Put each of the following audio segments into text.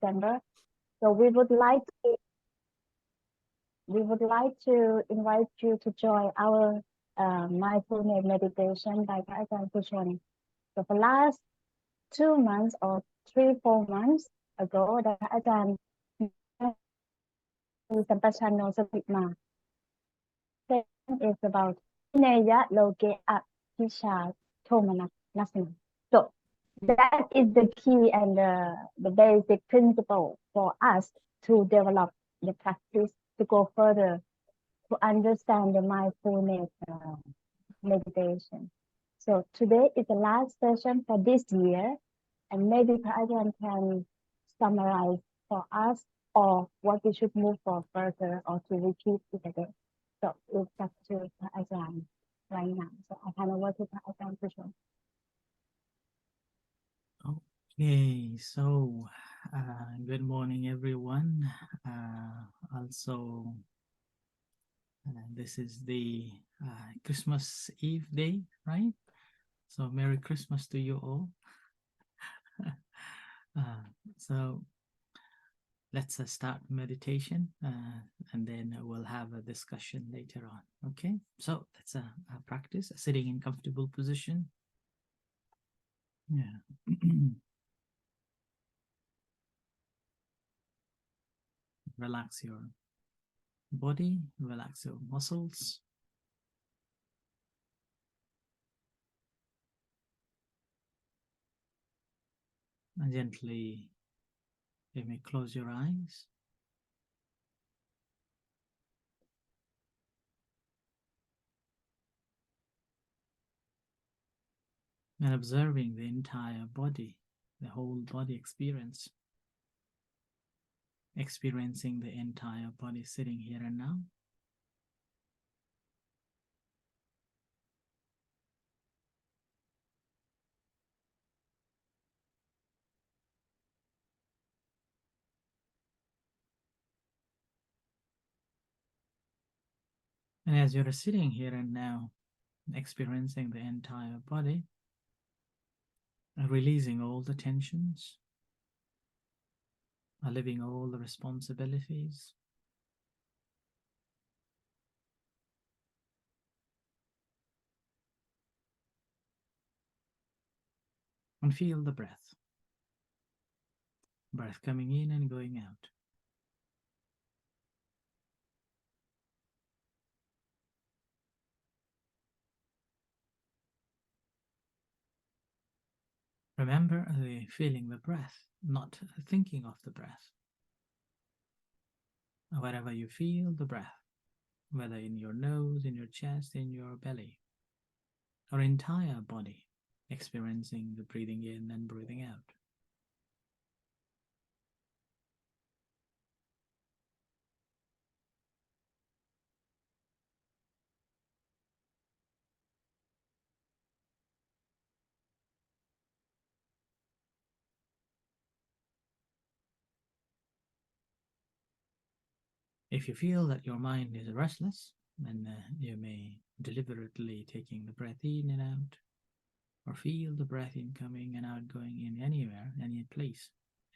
December. So we would like to invite you to join our mindfulness meditation by Ajahn Puchon. So for last 2 months or 3-4 months ago, that Ajahn Sampachano Satipatthana is about Neya Loke Apisha Tomana Nasna. So that is the key and the basic principle for us to develop the practice to go further to understand the mindfulness meditation. So today is the last session for this year, and maybe Ajahn can summarize for us or what we should move for further or to repeat it again. So it's up to Ajahn right now. So I hand over to Ajahn Puchon. Okay, so good morning, everyone. Also, this is the Christmas Eve day, right? So Merry Christmas to you all. So let's start meditation and then we'll have a discussion later on. Okay, so let's practice sitting in comfortable position. Yeah. Relax your body, relax your muscles. And gently, you may close your eyes. And observing the entire body, the whole body experience. Experiencing the entire body sitting here and now. And as you're sitting here and now, experiencing the entire body, releasing all the tensions, leaving all the responsibilities, and feel the breath. Breath coming in and going out. Remember feeling the breath, not thinking of the breath. Wherever you feel the breath, whether in your nose, in your chest, in your belly, or entire body, experiencing the breathing in and breathing out. If you feel that your mind is restless, then you may deliberately taking the breath in and out, or feel the breath in coming and out going in anywhere, any place,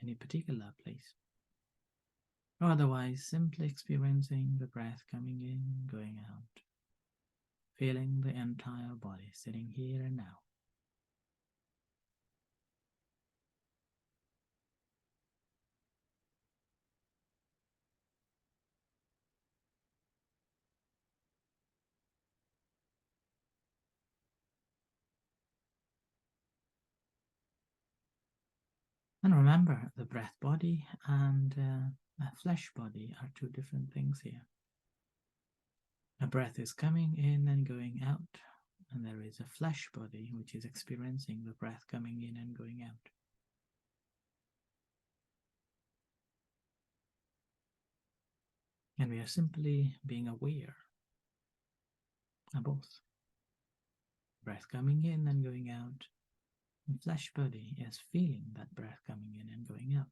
any particular place. Or otherwise, simply experiencing the breath coming in, going out, feeling the entire body sitting here and now. And remember, the breath body and flesh body are two different things here. A breath is coming in and going out, and there is a flesh body which is experiencing the breath coming in and going out. And we are simply being aware of both. Breath coming in and going out, and flesh body is feeling that breath coming in and going out.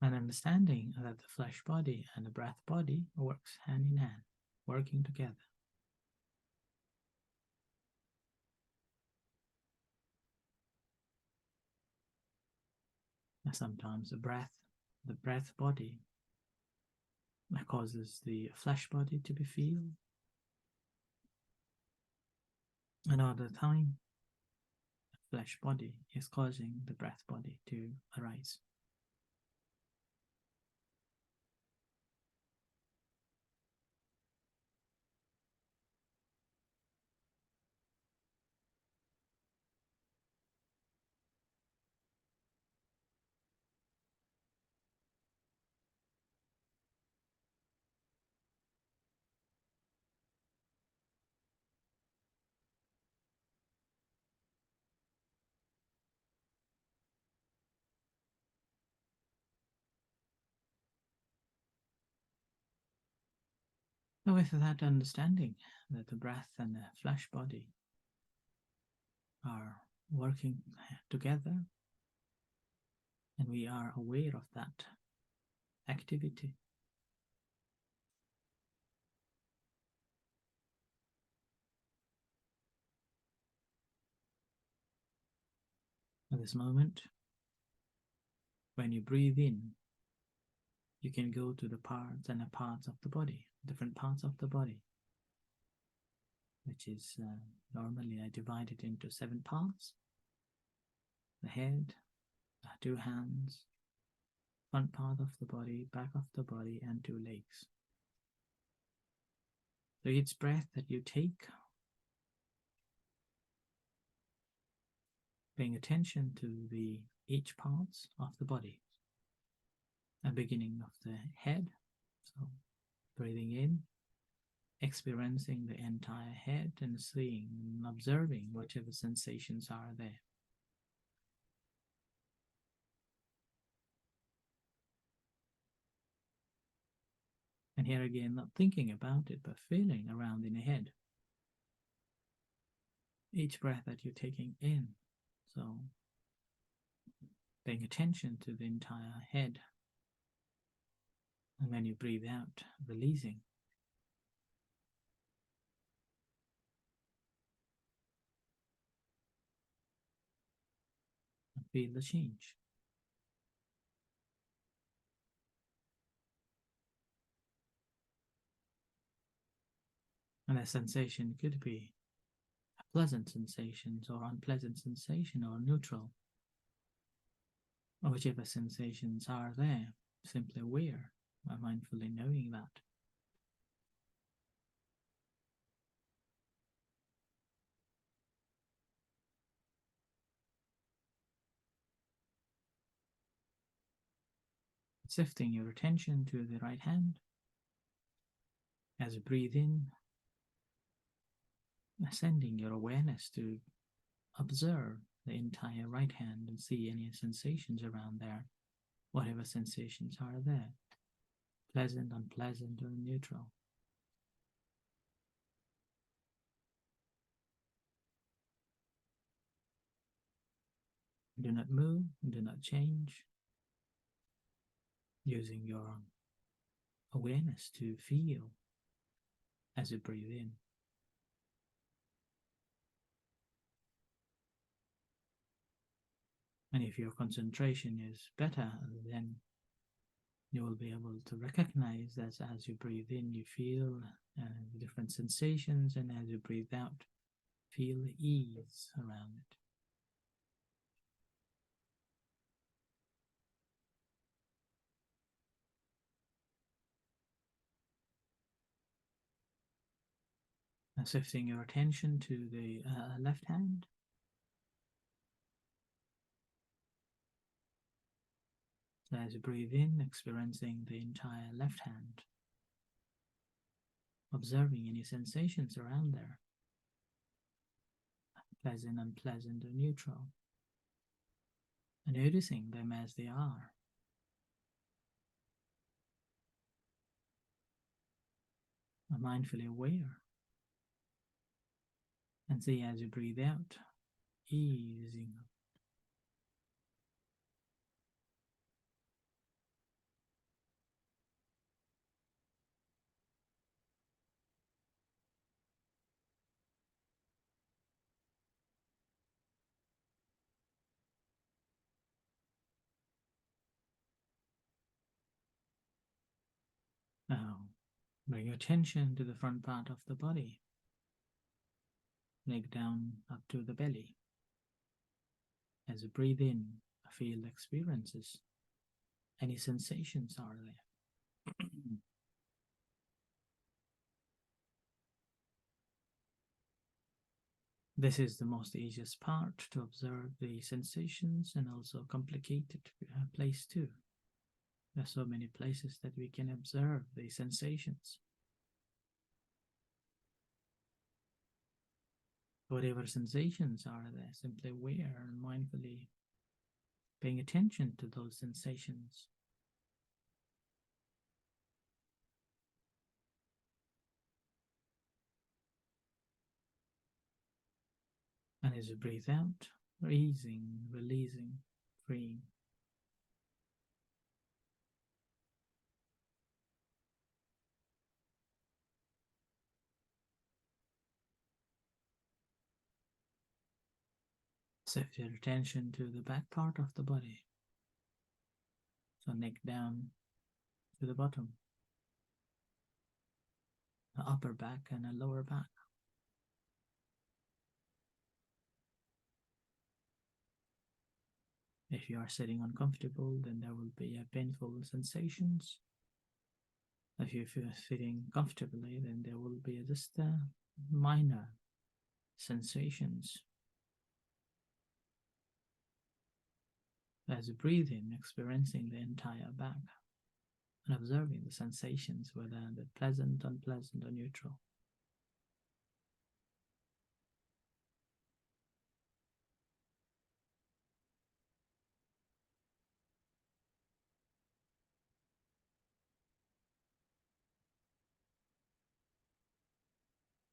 and understanding that the flesh body and the breath body works hand in hand, working together. And sometimes the breath body that causes the flesh body to be feel. Another time, the flesh body is causing the breath body to arise. So with that understanding that the breath and the flesh body are working together, and we are aware of that activity, at this moment, when you breathe in, you can go to the parts and the parts of the body, different parts of the body, which is normally I divide it into 7 parts: the head, 2 hands, front part of the body, back of the body, and 2 legs. So each breath that you take, paying attention to each parts of the body, a beginning of the head, so breathing in, experiencing the entire head and seeing and observing whatever sensations are there. And here again, not thinking about it, but feeling around in the head. Each breath that you're taking in, so paying attention to the entire head. And when you breathe out, releasing. And feel the change. And that sensation could be a pleasant sensation or unpleasant sensation or neutral, or whichever sensations are there, simply aware by mindfully knowing that. Shifting your attention to the right hand as you breathe in, sending your awareness to observe the entire right hand and see any sensations around there, whatever sensations are there, pleasant, unpleasant, or neutral. Do not move, do not change, using your awareness to feel as you breathe in. And if your concentration is better, then you will be able to recognize that as you breathe in, you feel different sensations, and as you breathe out, feel the ease around it. And shifting your attention to the left hand, so as you breathe in, experiencing the entire left hand, observing any sensations around there, pleasant, unpleasant, or neutral, and noticing them as they are. And mindfully aware, and see as you breathe out, easing up. Now, bring your attention to the front part of the body, neck down up to the belly. As you breathe in, feel the experiences. Any sensations are there. This is the most easiest part to observe the sensations, and also a complicated place too. There are so many places that we can observe the sensations. Whatever sensations are there, simply aware and mindfully paying attention to those sensations. And as you breathe out, easing, releasing, freeing. Shift your attention to the back part of the body. So neck down to the bottom. An upper back and a lower back. If you are sitting uncomfortable, then there will be painful sensations. If you're sitting comfortably, then there will be just minor sensations. As you breathe in, experiencing the entire back and observing the sensations, whether they're pleasant, unpleasant, or neutral.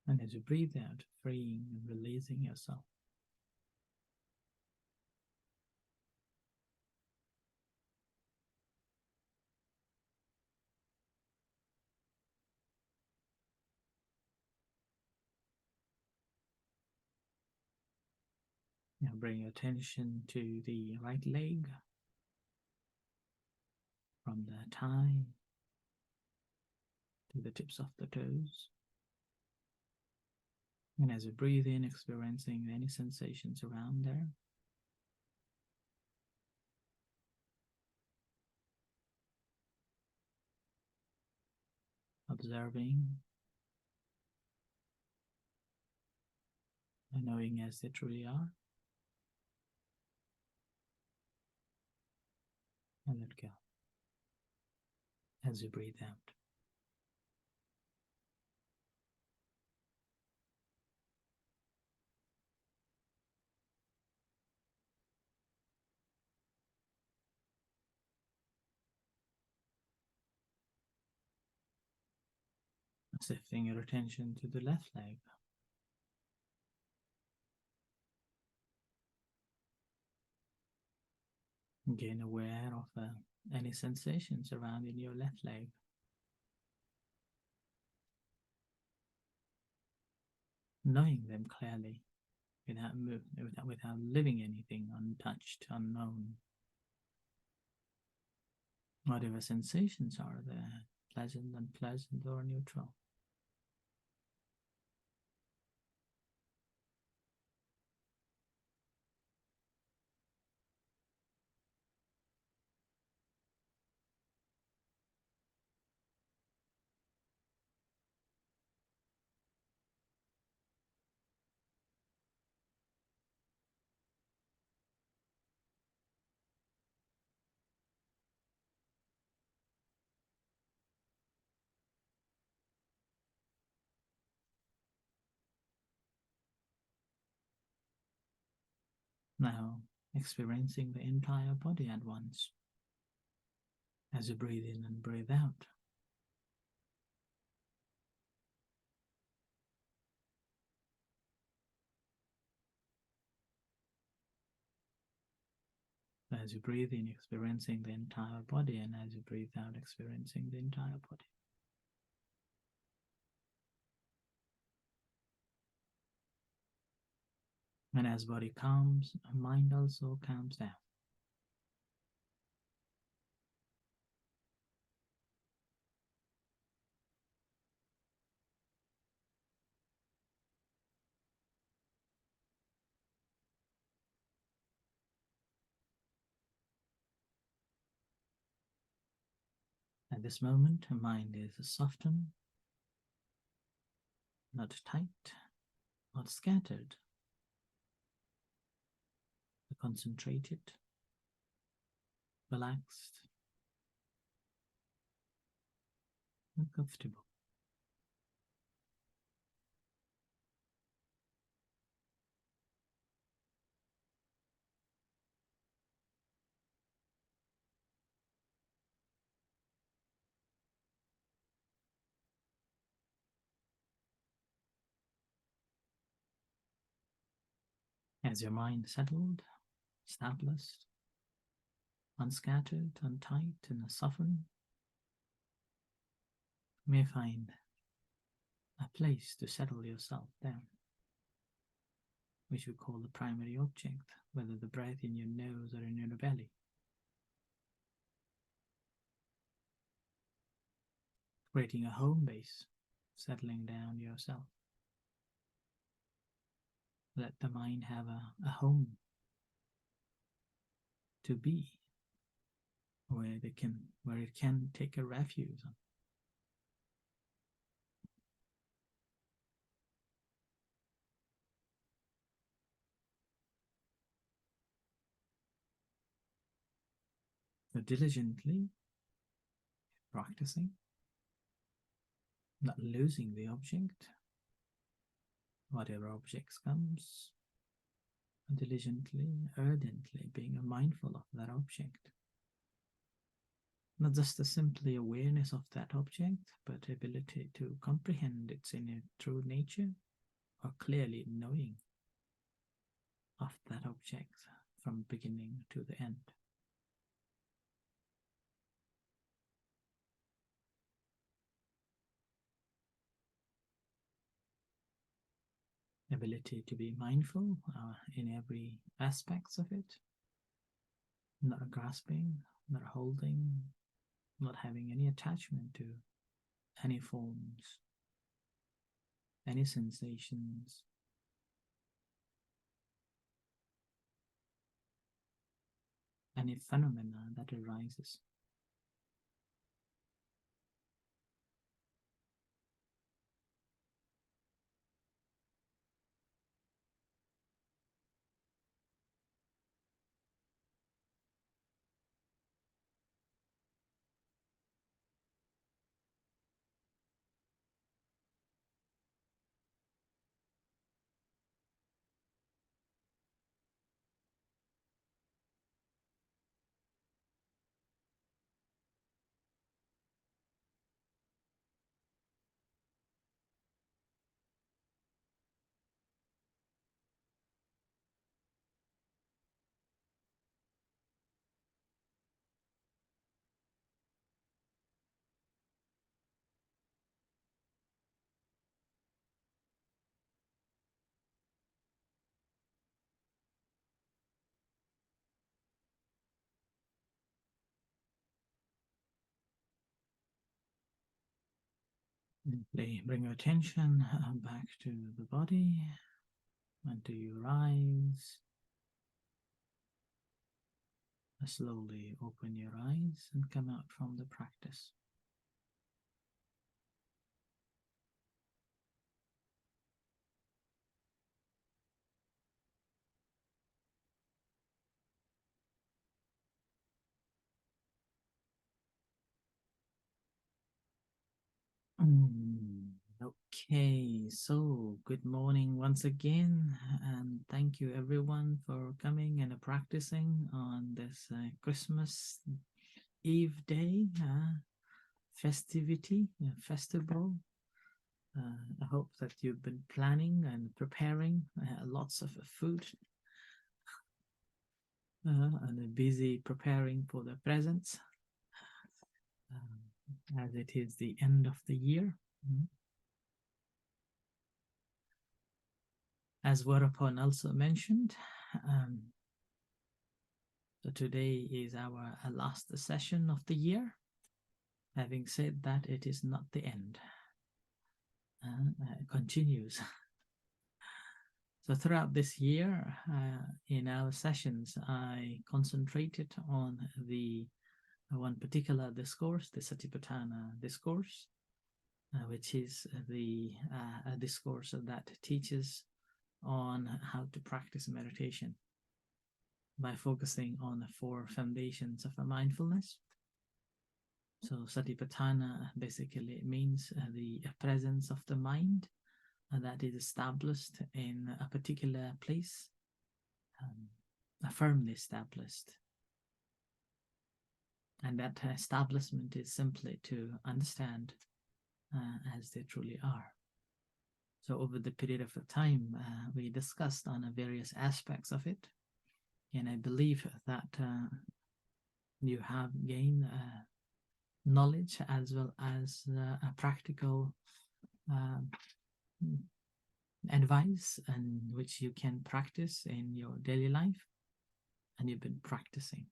And as you breathe out, freeing and releasing yourself. Now bring your attention to the right leg, from the thigh to the tips of the toes. And as you breathe in, experiencing any sensations around there. Observing and knowing as they truly are. And let go as you breathe out. Shifting your attention to the left leg. Again, aware of any sensations around in your left leg. Knowing them clearly, without leaving anything untouched, unknown. Whatever sensations are there, pleasant, unpleasant, or neutral. Now, experiencing the entire body at once as you breathe in and breathe out. As you breathe in, experiencing the entire body, and as you breathe out, experiencing the entire body. And as body calms, mind also calms down. At this moment, the mind is softened, not tight, not scattered, but concentrated, relaxed, and comfortable. As your mind settled, established, unscattered, untight, and softened, you may find a place to settle yourself down, which we call the primary object, whether the breath in your nose or in your belly. Creating a home base, settling down yourself. Let the mind have a home to be, where it can take a refuge. So diligently practicing, not losing the object, whatever objects comes, diligently, ardently being mindful of that object. Not just a simply awareness of that object, but ability to comprehend its inner true nature, or clearly knowing of that object from beginning to the end. Ability to be mindful in every aspects of it, not grasping, not holding, not having any attachment to any forms, any sensations, any phenomena that arises. Bring your attention back to the body and to your eyes. Slowly open your eyes and come out from the practice. Okay, so good morning once again, and thank you everyone for coming and practicing on this Christmas Eve day, festival. I hope that you've been planning and preparing lots of food and busy preparing for the presents, as it is the end of the year. As Warapon also mentioned, so today is our last session of the year. Having said that, it is not the end. It continues. So throughout this year, in our sessions, I concentrated on the one particular discourse, the Satipatthana discourse, which is the a discourse that teaches on how to practice meditation by focusing on the 4 foundations of a mindfulness. So Satipatthana basically means the presence of the mind that is established in a particular place, firmly established. And that establishment is simply to understand as they truly are. So over the period of time, we discussed on various aspects of it. And I believe that you have gained knowledge as well as a practical advice, and which you can practice in your daily life, and you've been practicing.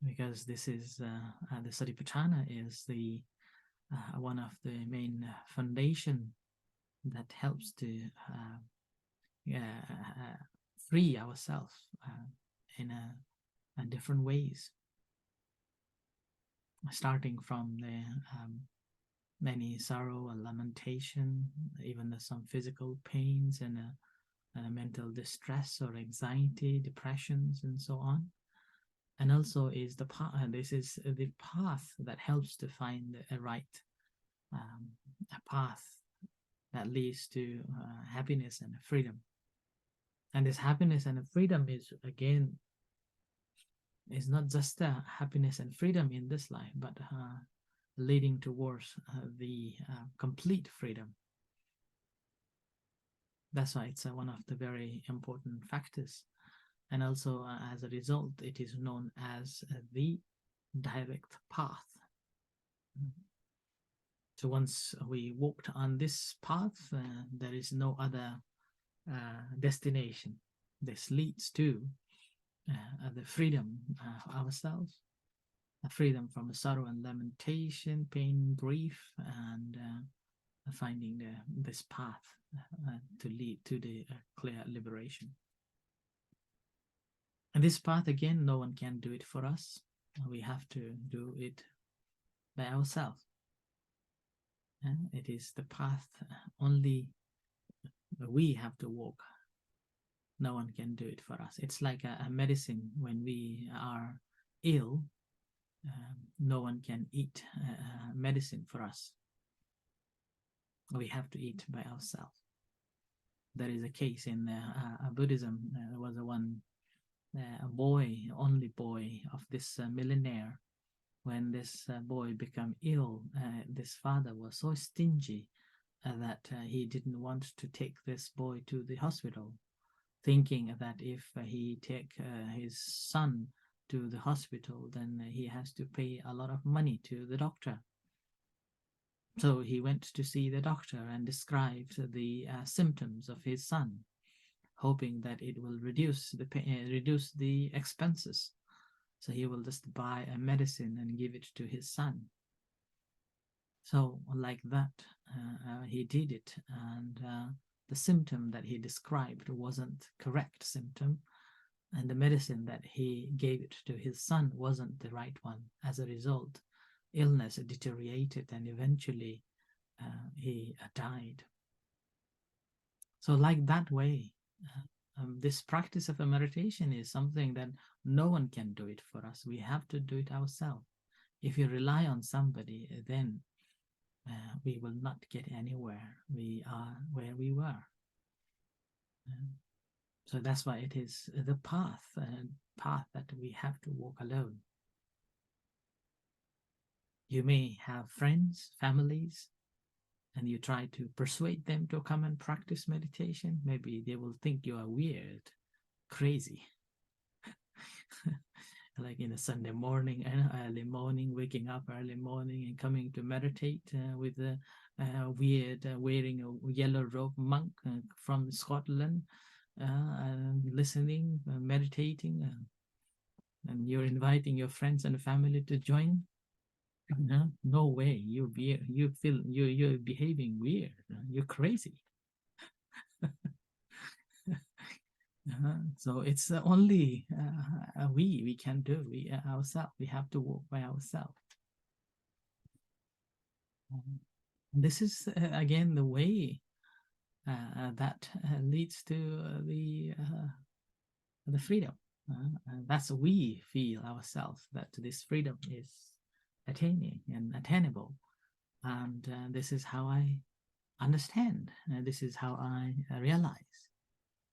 Because this is the Satipatthana is the one of the main foundation that helps to free ourselves in different ways, starting from the many sorrow and lamentation, even some physical pains and mental distress or anxiety, depressions, and so on. And also is the path. This is the path that helps to find a right a path that leads to happiness and freedom. And this happiness and freedom is, again, is not just happiness and freedom in this life, but leading towards the complete freedom. That's why it's one of the very important factors. And also, as a result, it is known as the direct path. So once we walked on this path, there is no other destination. This leads to the freedom of ourselves, a freedom from sorrow and lamentation, pain, grief, and finding this path to lead to the clear liberation. And this path, again, no one can do it for us. We have to do it by ourselves. And it is the path only we have to walk. No one can do it for us. It's like a medicine. When we are ill, no one can eat medicine for us. We have to eat by ourselves. There is a case in Buddhism. There was a boy, only boy of this millionaire. When this boy became ill, this father was so stingy that he didn't want to take this boy to the hospital, thinking that if he take his son to the hospital, then he has to pay a lot of money to the doctor. So he went to see the doctor and described the symptoms of his son, hoping that it will reduce the expenses. So he will just buy a medicine and give it to his son. So like that, he did it, and the symptom that he described wasn't correct symptom, and the medicine that he gave it to his son wasn't the right one. As a result, illness deteriorated, and eventually he died. So like that way, this practice of a meditation is something that no one can do it for us. We have to do it ourselves. If you rely on somebody, then we will not get anywhere. We are where we were. So that's why it is the path that we have to walk alone. You may have friends, families, and you try to persuade them to come and practice meditation. Maybe they will think you are weird, crazy. Like in a Sunday morning, early morning, waking up early morning and coming to meditate with a weird, wearing a yellow robe monk from Scotland, listening, meditating, and you're inviting your friends and family to join. No way, you're behaving weird. You're crazy. So it's only we can do ourselves. We have to walk by ourselves. This is again the way that leads to the freedom. That's we feel ourselves that this freedom is attaining and attainable, and this is how I understand. This is how I realize.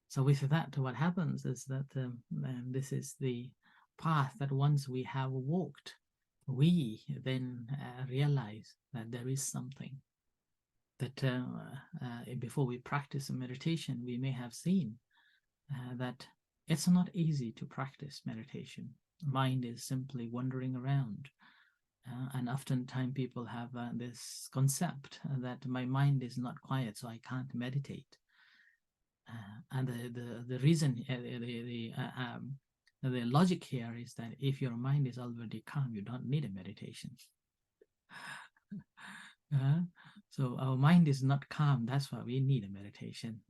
So with that, what happens is that this is the path that once we have walked, we then realize that there is something that before we practice meditation, we may have seen that it's not easy to practice meditation. Mind is simply wandering around. And oftentimes people have this concept that my mind is not quiet, so I can't meditate. And the reason, the logic here is that if your mind is already calm, you don't need a meditation. So our mind is not calm, that's why we need a meditation.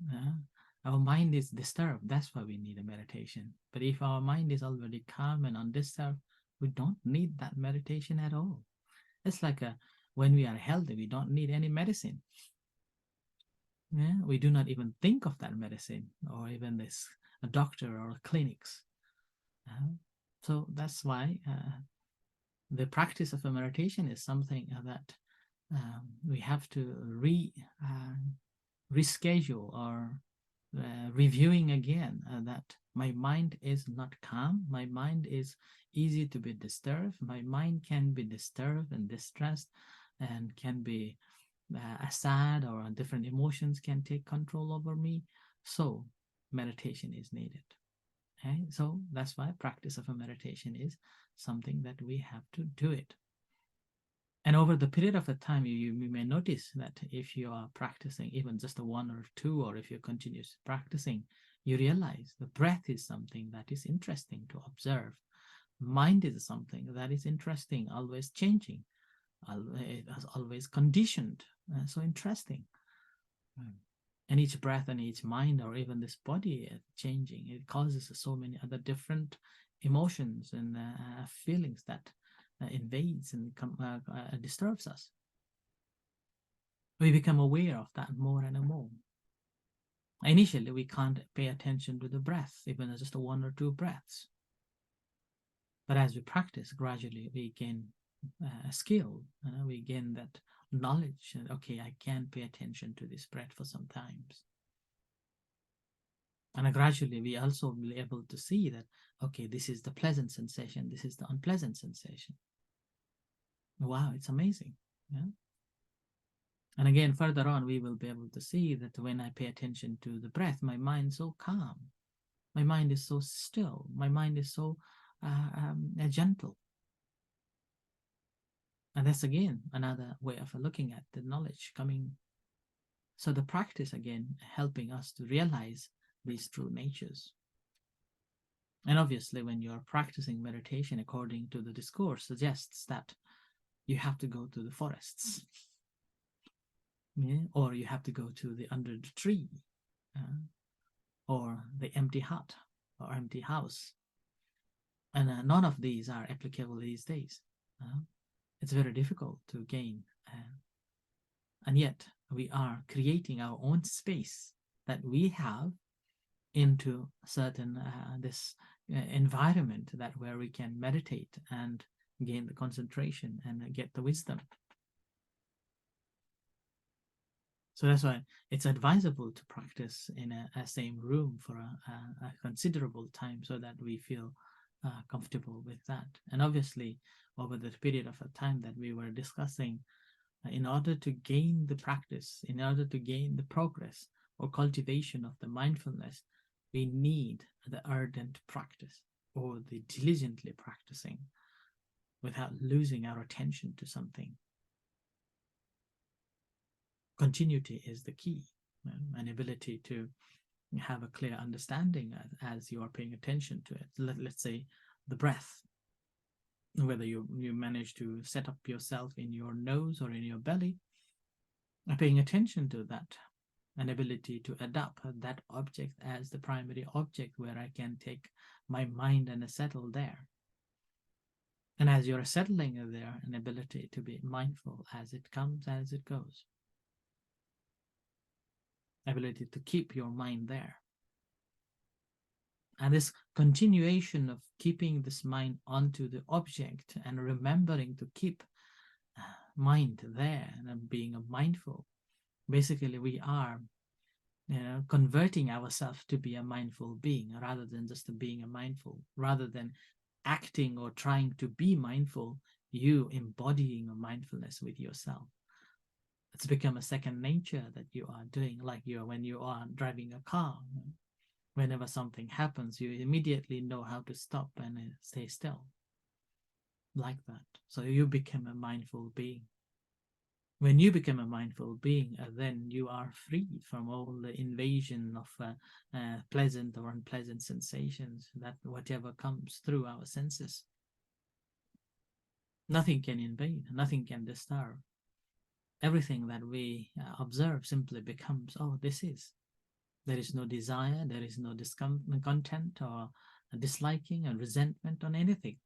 Our mind is disturbed, that's why we need a meditation. But if our mind is already calm and undisturbed, we don't need that meditation at all. It's like when we are healthy, we don't need any medicine. We do not even think of that medicine or even this a doctor or clinics. So that's why the practice of a meditation is something that we have to reschedule or reviewing again that my mind is not calm, my mind is easy to be disturbed, my mind can be disturbed and distressed and can be sad, or different emotions can take control over me. So meditation is needed. Okay? So that's why practice of a meditation is something that we have to do it. And over the period of a time, you may notice that if you are practicing even just a 1 or 2, or if you continue practicing, you realize the breath is something that is interesting to observe. Mind is something that is interesting, always changing, always conditioned. So interesting. And each breath and each mind, or even this body changing, it causes so many other different emotions and feelings that invades and disturbs us. We become aware of that more and more. Initially, we can't pay attention to the breath, even just 1 or 2 breaths. But as we practice, gradually we gain a skill, we gain that knowledge. Okay, I can pay attention to this breath for some times. And gradually we also will be able to see that, okay, this is the pleasant sensation, this is the unpleasant sensation. Wow, it's amazing. Yeah. And again, further on, we will be able to see that when I pay attention to the breath, my mind is so calm, my mind is so still, my mind is so gentle. And that's again another way of looking at the knowledge coming. So the practice again helping us to realize these true natures. And obviously, when you're practicing meditation, according to the discourse, suggests that you have to go to the forests, or you have to go to the under the tree, or the empty hut or empty house. And none of these are applicable these days. It's very difficult to gain. And yet we are creating our own space that we have into certain this environment that where we can meditate and gain the concentration and get the wisdom. So that's why it's advisable to practice in a same room for a considerable time, so that we feel comfortable with that. And obviously, over the period of a time that we were discussing, in order to gain the practice, in order to gain the progress or cultivation of the mindfulness, we need the ardent practice, or the diligently practicing without losing our attention to something. Continuity is the key, an ability to have a clear understanding as you are paying attention to it. Let's say the breath, whether you manage to set up yourself in your nose or in your belly, paying attention to that an ability to adopt that object as the primary object where I can take my mind and settle there. And as you're settling there, an ability to be mindful as it comes, as it goes. Ability to keep your mind there. And this continuation of keeping this mind onto the object and remembering to keep mind there and being mindful. Basically, we are converting ourselves to be a mindful being rather than just being a mindful, rather than acting or trying to be mindful, you embodying a mindfulness with yourself. It's become a second nature that you are doing, like when you are driving a car. Whenever something happens, you immediately know how to stop and stay still. Like that. So you become a mindful being. When you become a mindful being, then you are free from all the invasion of pleasant or unpleasant sensations, that whatever comes through our senses. Nothing can invade, nothing can disturb. Everything that we observe simply becomes, oh, this is. There is no desire, there is no discontent or disliking or resentment on anything.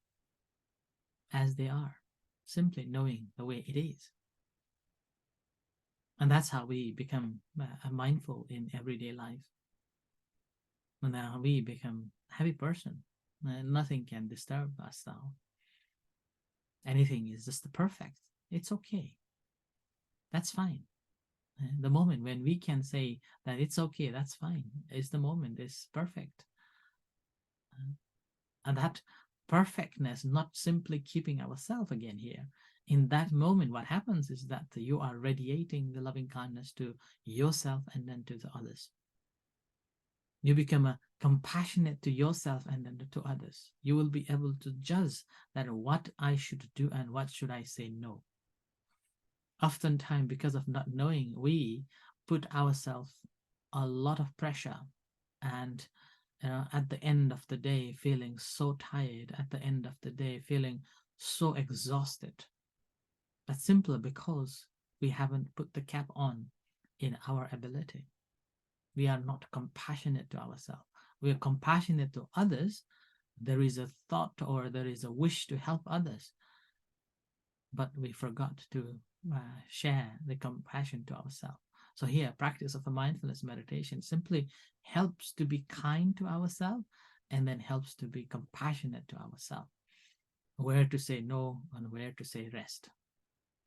As they are, simply knowing the way it is. And that's how we become mindful in everyday life. And now we become a happy person. Nothing can disturb us now. Anything is just perfect. It's okay. That's fine. The moment when we can say that it's okay, that's fine, is the moment is perfect. And that perfectness, not simply keeping ourselves again here. In that moment, what happens is that you are radiating the loving kindness to yourself and then to the others. You become a compassionate to yourself and then to others. You will be able to judge that what I should do and what should I say no. Oftentimes, because of not knowing, we put ourselves a lot of pressure, and at the end of the day feeling so tired, at the end of the day feeling so exhausted. That's simply because we haven't put the cap on in our ability. We are not compassionate to ourselves. We are compassionate to others. There is a thought or there is a wish to help others, but we forgot to share the compassion to ourselves. So here, practice of a mindfulness meditation simply helps to be kind to ourselves and then helps to be compassionate to ourselves. Where to say no and where to say rest.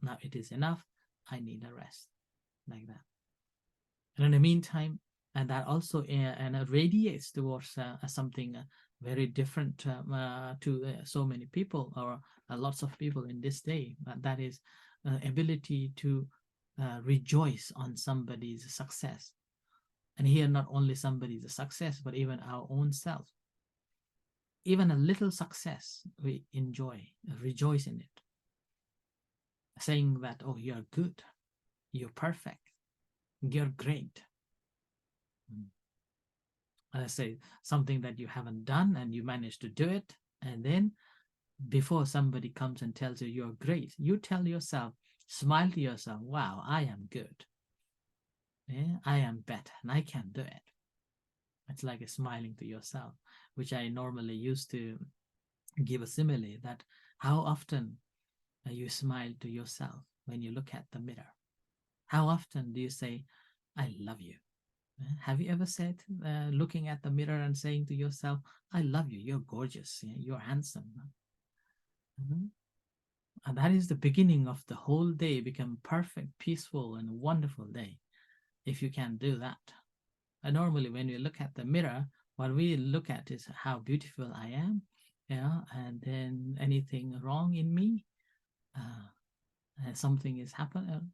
Now it is enough. I need a rest. Like that. And in the meantime, and that also radiates towards something very different to so many people or lots of people in this day. That is ability to rejoice on somebody's success. And here, not only somebody's success, but even our own self. Even a little success, we enjoy, rejoice in it. Saying that, oh, you're good, you're perfect, you're great. And I say something that you haven't done and you managed to do it. And then before somebody comes and tells you you're great, you tell yourself, smile to yourself, wow, I am good. Yeah, I am better and I can do it. It's like a smiling to yourself, which I normally used to give a simile that how often you smile to yourself when you look at the mirror. How often do you say, I love you? Have you ever said, looking at the mirror and saying to yourself, I love you, you're gorgeous, you're handsome. And that is the beginning of the whole day, become perfect, peaceful, and wonderful day, if you can do that. And normally when we look at the mirror, what we look at is how beautiful I am, and then anything wrong in me, something is happening.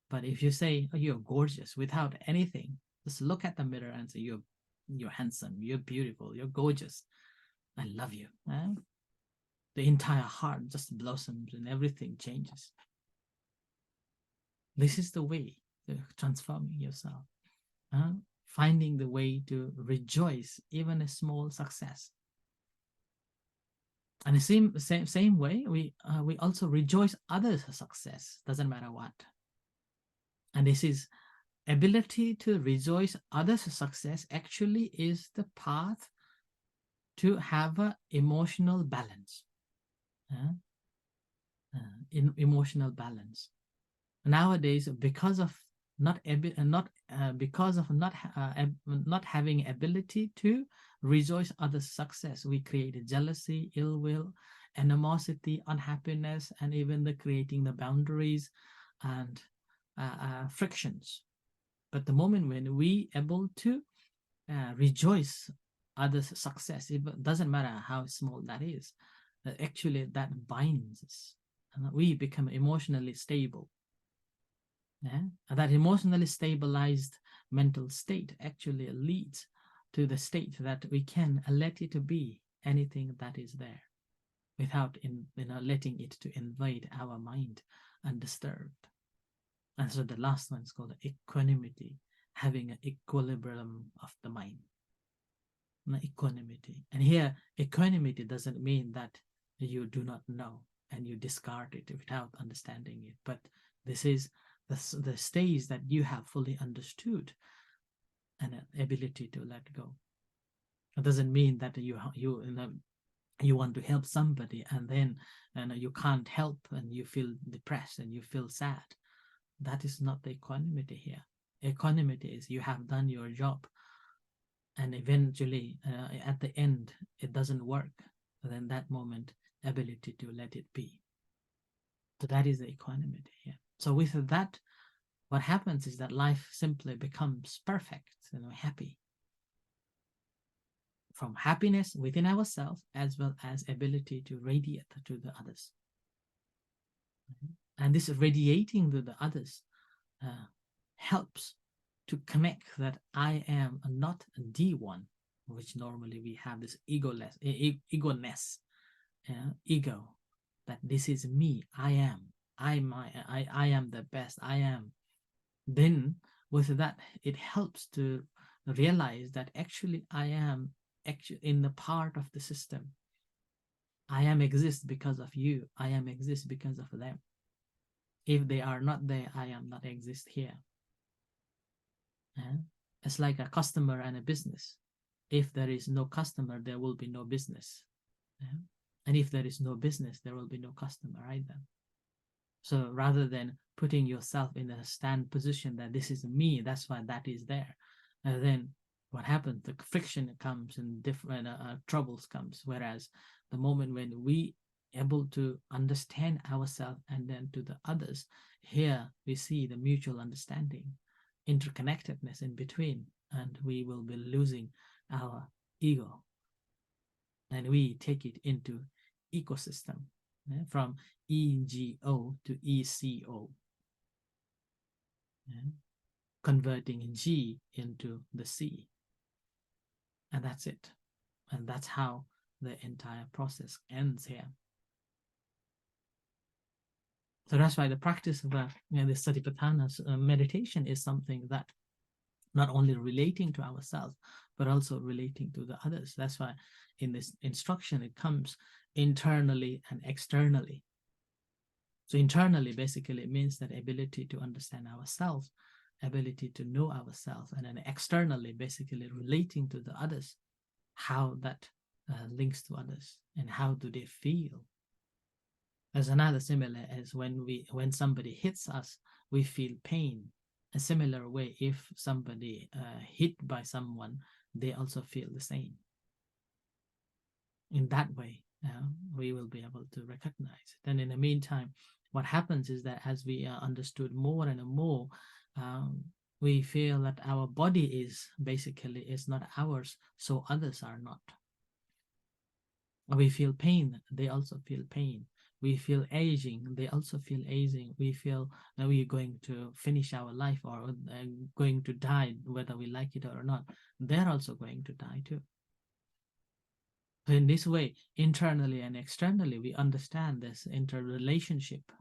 But if you say, oh, you're gorgeous without anything, just look at the mirror and say, you're handsome, you're beautiful, you're gorgeous, I love you. The entire heart just blossoms and everything changes. This is the way to transforming yourself. Finding the way to rejoice even a small success. And the same way, we also rejoice others' success, doesn't matter what. And this is ability to rejoice others' success actually is the path to have an emotional balance. In emotional balance. Nowadays, because of not having ability to rejoice others' success, we create jealousy, ill will, animosity, unhappiness, and even the creating the boundaries and frictions. But the moment when we able to rejoice others' success, it doesn't matter how small that is, actually that binds us. We become emotionally stable. And that emotionally stabilized mental state actually leads to the state that we can let it be anything that is there without letting it to invade our mind undisturbed. And so the last one is called equanimity, having an equilibrium of the mind. Equanimity. And here, equanimity doesn't mean that you do not know and you discard it without understanding it, but this is the stage that you have fully understood and an ability to let go. It doesn't mean that you want to help somebody and then you can't help and you feel depressed and you feel sad. That is not the equanimity here. Equanimity is you have done your job and eventually at the end it doesn't work. Then that moment, ability to let it be. So that is the equanimity here. So with that, what happens is that life simply becomes perfect and happy. From happiness within ourselves as well as ability to radiate to the others. And this radiating to the others helps to connect that I am not the one, which normally we have this ego-ness, ego, that this is me, I am the best, I am. Then with that, it helps to realize that actually I am actually in the part of the system. I am exist because of you. I am exist because of them. If they are not there, I am not exist here. It's like a customer and a business. If there is no customer, there will be no business. And if there is no business, there will be no customer either. So rather than putting yourself in a stand position that this is me, that's why that is there, and then what happens? The friction comes and different troubles comes. Whereas the moment when we able to understand ourselves and then to the others, here we see the mutual understanding, interconnectedness in between, and we will be losing our ego, and we take it into ecosystem, from EGO to ECO, converting G into the C, and that's it. And that's how the entire process ends here. So that's why the practice of the Satipatthana meditation is something that not only relating to ourselves, but also relating to the others. That's why in this instruction, it comes internally and externally. So internally, basically, it means that ability to understand ourselves, ability to know ourselves, and then externally, basically relating to the others, how that links to others and how do they feel. There's another similar as when somebody hits us, we feel pain. A similar way, if somebody hit by someone, they also feel the same. In that way, we will be able to recognize it. And in the meantime, what happens is that as we understood more and more, we feel that our body is not ours, so others are not. We feel pain, they also feel pain. We feel aging, they also feel aging. We feel that we are going to finish our life or going to die, whether we like it or not. They're also going to die too. So in this way, internally and externally, we understand this interrelationship.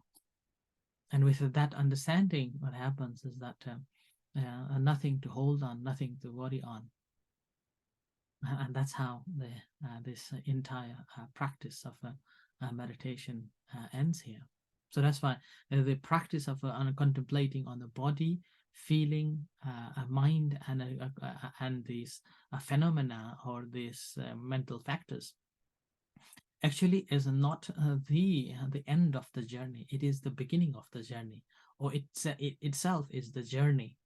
And with that understanding, what happens is that nothing to hold on, nothing to worry on. And that's how this entire practice of meditation ends here. So that's why the practice of contemplating on the body, feeling, a mind, and these phenomena or these mental factors actually is not the end of the journey. It is the beginning of the journey, or it itself is the journey,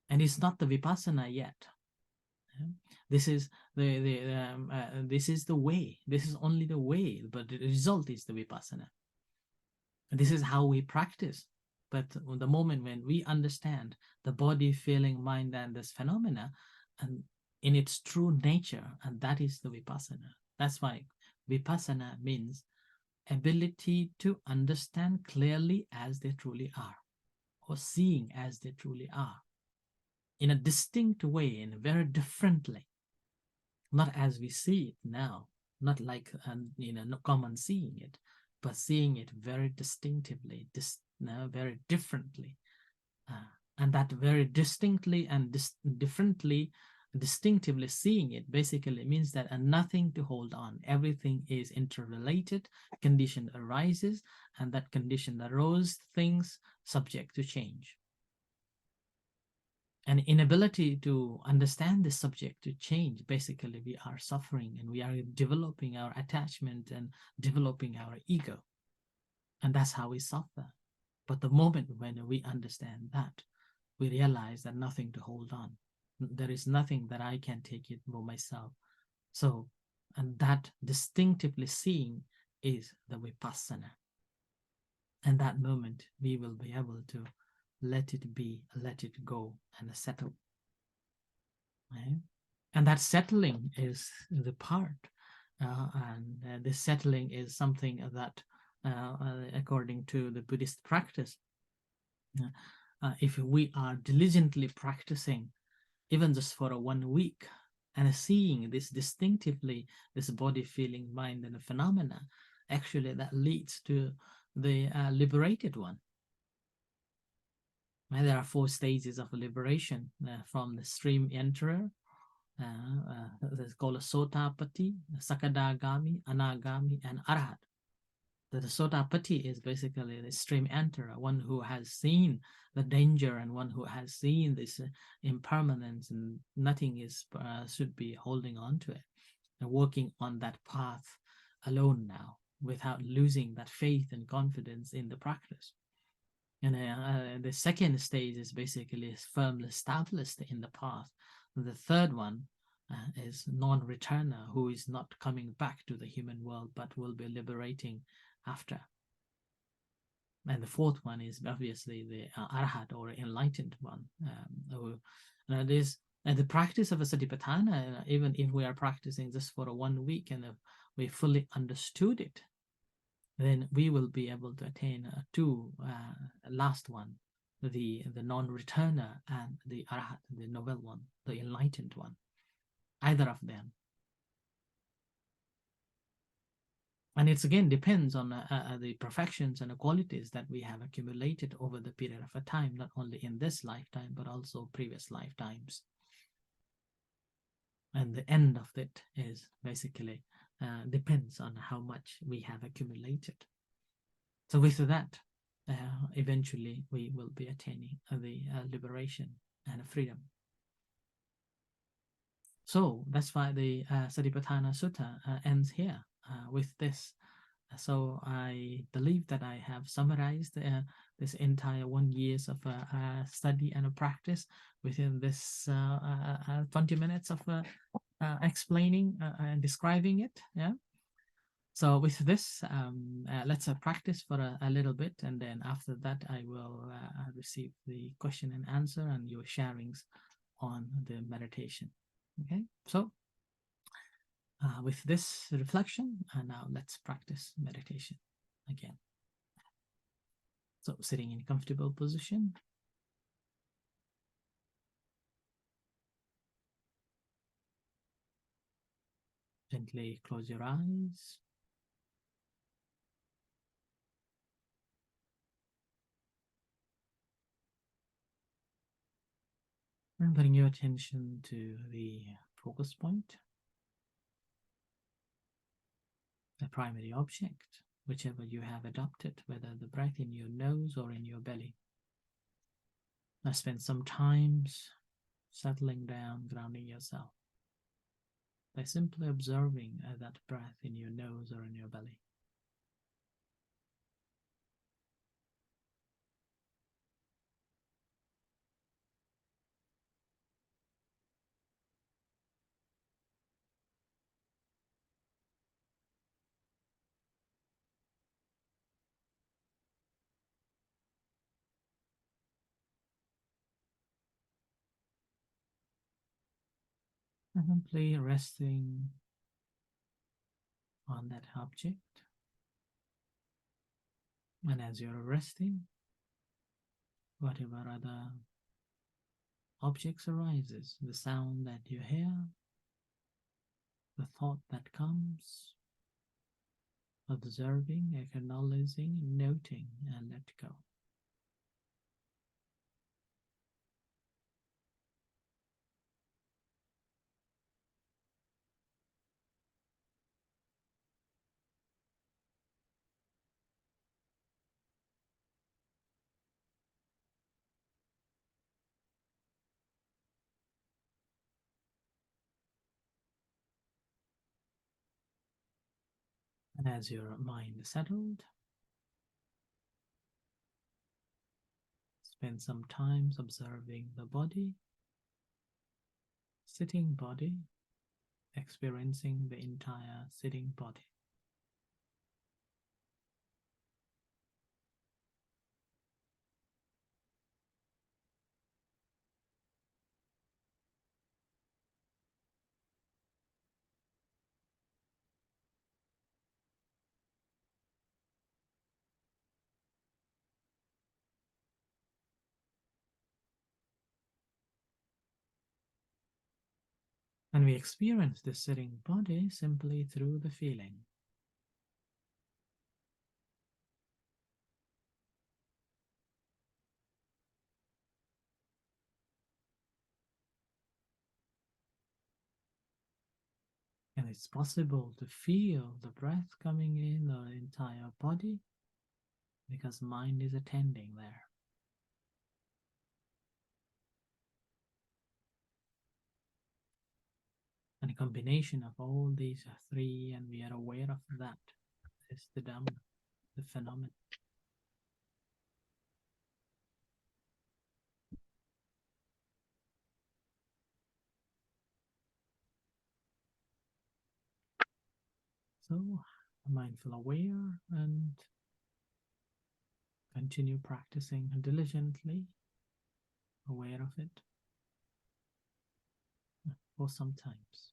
and it's not the vipassana yet. This is this is the way. This is only the way, but the result is the vipassana. This is how we practice. But the moment when we understand the body, feeling, mind, and this phenomena, and in its true nature, and that is the vipassana. That's why vipassana means ability to understand clearly as they truly are, or seeing as they truly are, in a distinct way, in a very differently, not as we see it now, not like no common seeing it, but seeing it very distinctively, very differently. And that very distinctly and differently, distinctively seeing it basically means that nothing to hold on. Everything is interrelated. Condition arises, and that condition arose, things subject to change. An inability to understand the subject to change, basically we are suffering, and we are developing our attachment and developing our ego, and that's how we suffer. But the moment when we understand that, we realize that nothing to hold on, there is nothing that I can take it for myself. So, and that distinctively seeing is the vipassana, and that moment we will be able to let it be, let it go, and settle. Right? And that settling is the part, and this settling is something that, according to the Buddhist practice, if we are diligently practicing, even just for 1 week, and seeing this distinctively, this body, feeling, mind, and the phenomena, actually that leads to the liberated one. There are 4 stages of liberation from the stream enterer. It's called a Sotapatti, Sakadagami, Anagami, and Arhat. The Sotapatti is basically the stream enterer, one who has seen the danger and one who has seen this impermanence, and nothing is should be holding on to it, and working on that path alone now, without losing that faith and confidence in the practice. And the second stage is basically firmly established in the path. The third one is non-returner, who is not coming back to the human world, but will be liberating after. And the fourth one is obviously the Arhat, or enlightened one. And the practice of a Satipatthana, even if we are practicing just for 1 week and we fully understood it, then we will be able to attain two last one, the non-returner and the Arhat, the noble one, the enlightened one, either of them. And it's again depends on the perfections and the qualities that we have accumulated over the period of a time, not only in this lifetime, but also previous lifetimes. And the end of it is basically depends on how much we have accumulated. So with that, eventually we will be attaining the liberation and freedom. So that's why the Satipatthana Sutta ends here with this. So I believe that I have summarized this entire 1 year of study and practice within this 20 minutes of explaining and describing it. Yeah. So with this, let's practice for a little bit, and then after that I will receive the question and answer and your sharings on the meditation. Okay, so with this reflection, now let's practice meditation again. So sitting in a comfortable position. Gently close your eyes. And bring your attention to the focus point, the primary object, whichever you have adopted, whether the breath in your nose or in your belly. spend some times settling down, grounding yourself by simply observing that breath in your nose or in your belly. And simply resting on that object. And as you're resting, whatever other objects arises, the sound that you hear, the thought that comes, observing, acknowledging, noting, and let go. And as your mind settled, spend some time observing the body, sitting body, experiencing the entire sitting body. And we experience the sitting body simply through the feeling. And it's possible to feel the breath coming in the entire body because mind is attending there. And a combination of all these three, and we are aware of that, is the Dhamma, the phenomenon. So, mindful aware and continue practicing diligently, aware of it for some times.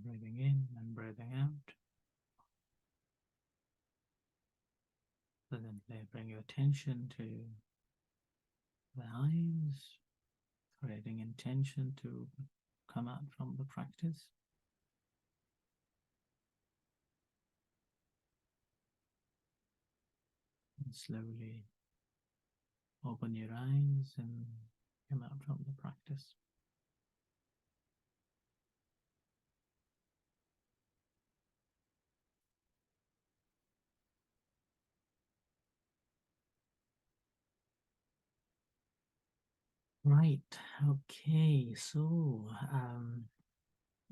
breathing in and breathing out. Suddenly bring your attention to the eyes, creating intention to come out from the practice. And slowly open your eyes and come out from the practice. Right, okay, so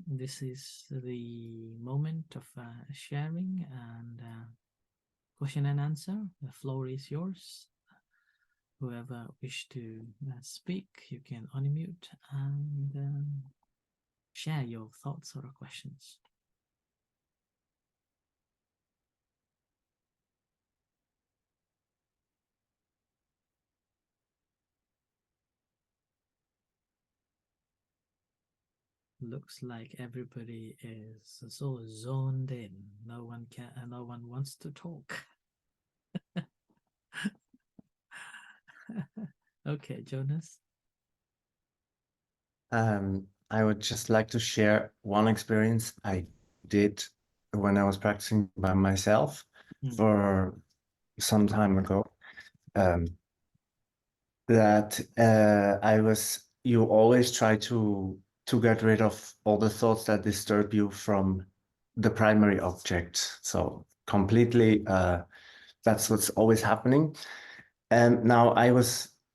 this is the moment of sharing and question and answer. The floor is yours. Whoever wish to speak, you can unmute and share your thoughts or questions. Looks like everybody is so zoned in. No one wants to talk. Okay, Jonas. I would just like to share one experience I did when I was practicing by myself for some time ago. That you always try to get rid of all the thoughts that disturb you from the primary object. So completely, that's what's always happening. And now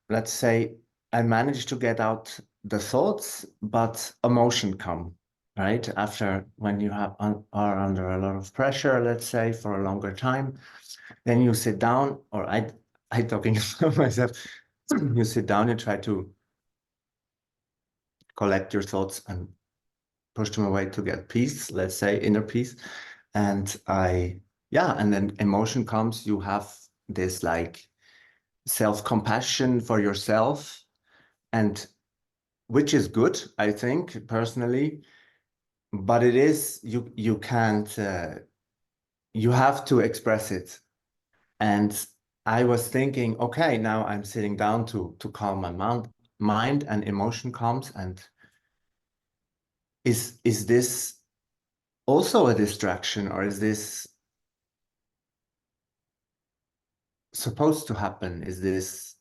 let's say, I managed to get out the thoughts, but emotion come, right? After, when you are under a lot of pressure, let's say, for a longer time, then you sit down, or I talking about myself, you sit down and try to collect your thoughts and push them away to get peace, let's say inner peace. And and then emotion comes, you have this like self-compassion for yourself, and which is good, I think, personally, but it is, you can't, you have to express it. And I was thinking, okay, now I'm sitting down to calm my mind, and emotion comes, and is this also a distraction, or is this supposed to happen? Is this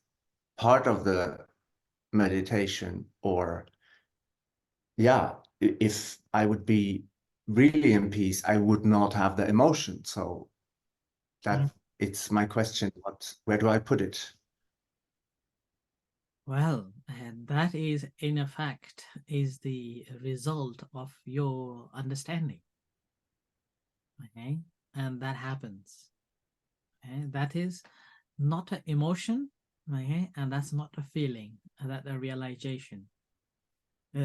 part of the meditation? Or if I would be really in peace, I would not have the emotion. So that it's my question, where do I put it? Well, that is, in effect, is the result of your understanding. Okay, and that happens. Okay, that is not an emotion. Okay, and that's not a feeling. That's a realization.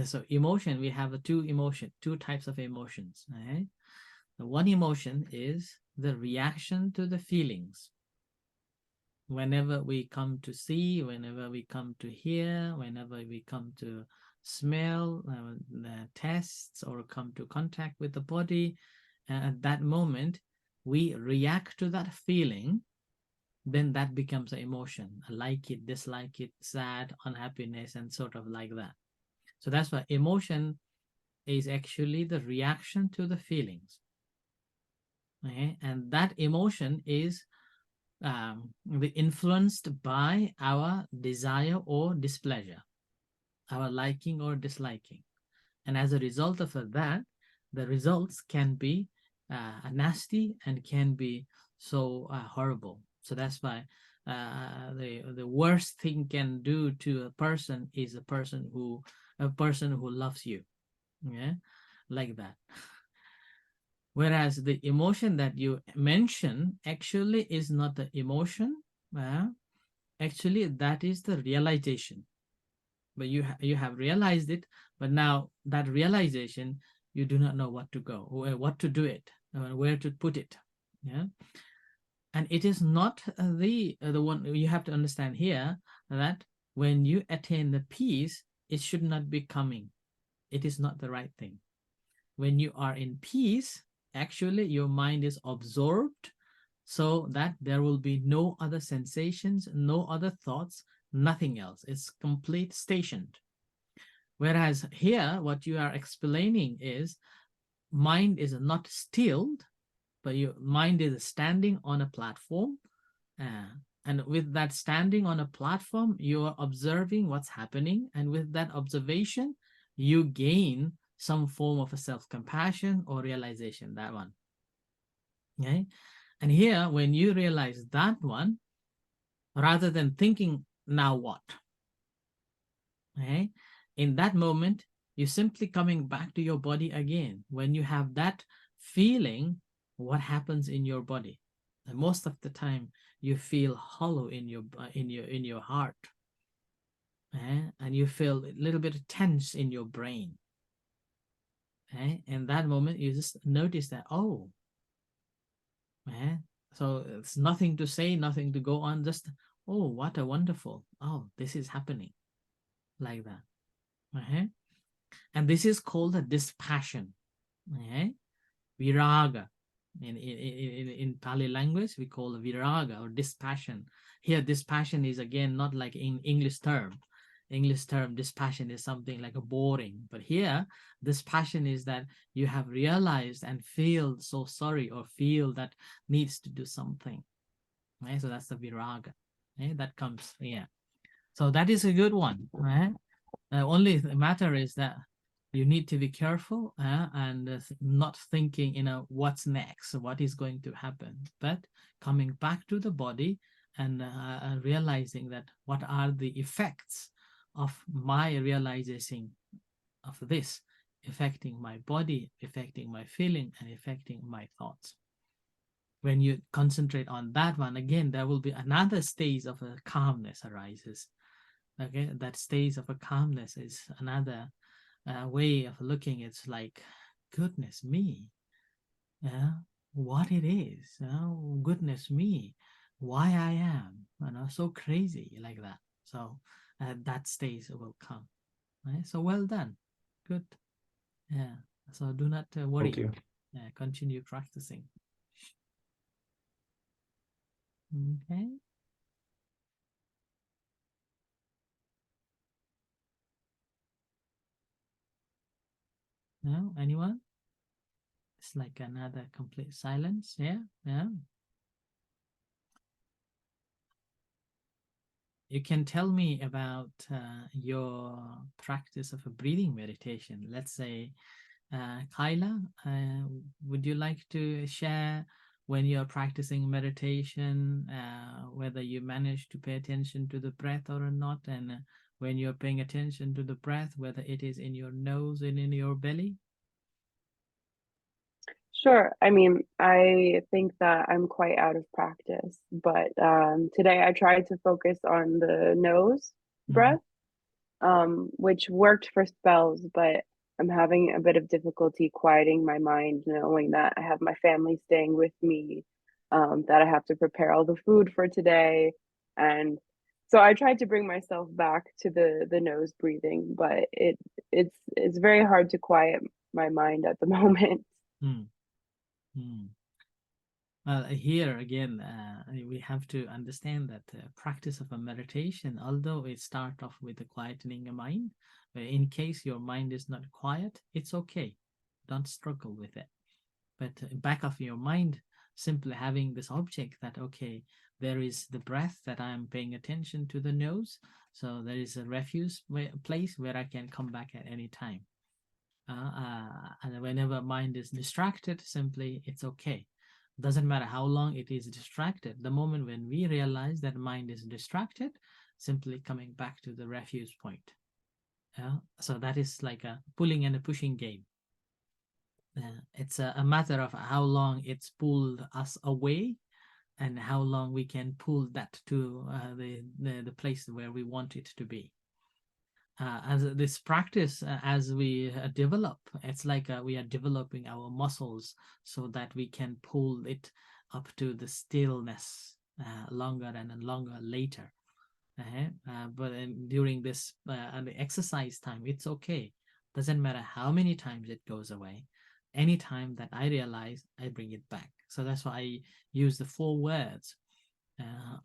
So emotion, we have two types of emotions. Okay, the one emotion is the reaction to the feelings. Whenever we come to see, whenever we come to hear, whenever we come to smell, tests, or come to contact with the body, at that moment, we react to that feeling, then that becomes an emotion. Like it, dislike it, sad, unhappiness, and sort of like that. So that's why emotion is actually the reaction to the feelings. Okay? And that emotion is influenced by our desire or displeasure, our liking or disliking. And as a result of that, the results can be nasty and can be so horrible. So that's why the worst thing can do to a person is a person who loves you. Yeah, like that. Whereas the emotion that you mention actually is not the emotion. Actually, that is the realization. But you have realized it, but now that realization, you do not know what to do it, where to put it. Yeah, and it is not the one. You have to understand here that when you attain the peace, it should not be coming. It is not the right thing. when you are in peace, actually your mind is absorbed so that there will be no other sensations, no other thoughts, nothing else. It's complete stationed. Whereas here, what you are explaining is mind is not stilled, but your mind is standing on a platform. And with that standing on a platform, you are observing what's happening. And with that observation, you gain some form of a self-compassion or realization, that one. Okay. And here, when you realize that one, rather than thinking, now what? Okay. In that moment, you're simply coming back to your body again. When you have that feeling, what happens in your body? And most of the time, you feel hollow in your heart, and you feel a little bit tense in your brain. Okay? In that moment, you just notice that, oh, so it's nothing to say, nothing to go on, just, oh, what a wonderful, oh, this is happening, like that. Okay? And this is called a dispassion. Okay? Viraga. In Pali language, we call it viraga or dispassion. Here, dispassion is again not like in English term. English term dispassion is something like a boring. But here, dispassion is that you have realized and feel so sorry or feel that needs to do something. Right? So that's the viraga. Okay? That comes, yeah. So that is a good one. Right? Only the matter is that you need to be careful and not thinking, what's next, what is going to happen, but coming back to the body and realizing that what are the effects of my realization of this, affecting my body, affecting my feeling, and affecting my thoughts. When you concentrate on that one, again, there will be another stage of a calmness arises. Okay, that stage of a calmness is another way of looking. It's like, goodness me, what it is, goodness me, why I am, so crazy, like that. So that stage will come. Right? So well done, good. Yeah. So do not worry. Thank you. Continue practicing. Okay. No, anyone? It's like another complete silence. Yeah, yeah. You can tell me about your practice of a breathing meditation. Let's say, Kyla, would you like to share when you're practicing meditation, whether you manage to pay attention to the breath or not, and when you're paying attention to the breath, whether it is in your nose and in your belly? Sure. I mean, I think that I'm quite out of practice, but today I tried to focus on the nose breath, which worked for spells, but I'm having a bit of difficulty quieting my mind, knowing that I have my family staying with me, that I have to prepare all the food for today. And so I tried to bring myself back to the nose breathing, but it's very hard to quiet my mind at the moment. Well, here again, we have to understand that practice of a meditation, although it starts off with the quietening a mind, in case your mind is not quiet, it's okay. Don't struggle with it. But back of your mind, simply having this object that, okay, there is the breath that I'm paying attention to the nose. So there is a refuge place where I can come back at any time. And whenever mind is distracted, simply it's okay. Doesn't matter how long it is distracted. The moment when we realize that mind is distracted, simply coming back to the refuge point. So that is like a pulling and a pushing game. It's a matter of how long it's pulled us away and how long we can pull that to the place where we want it to be. As this practice, as we develop, it's like we are developing our muscles so that we can pull it up to the stillness longer and longer later. But during this the exercise time, it's okay. Doesn't matter how many times it goes away. anytime that I realize, I bring it back. So that's why I use the 4 words: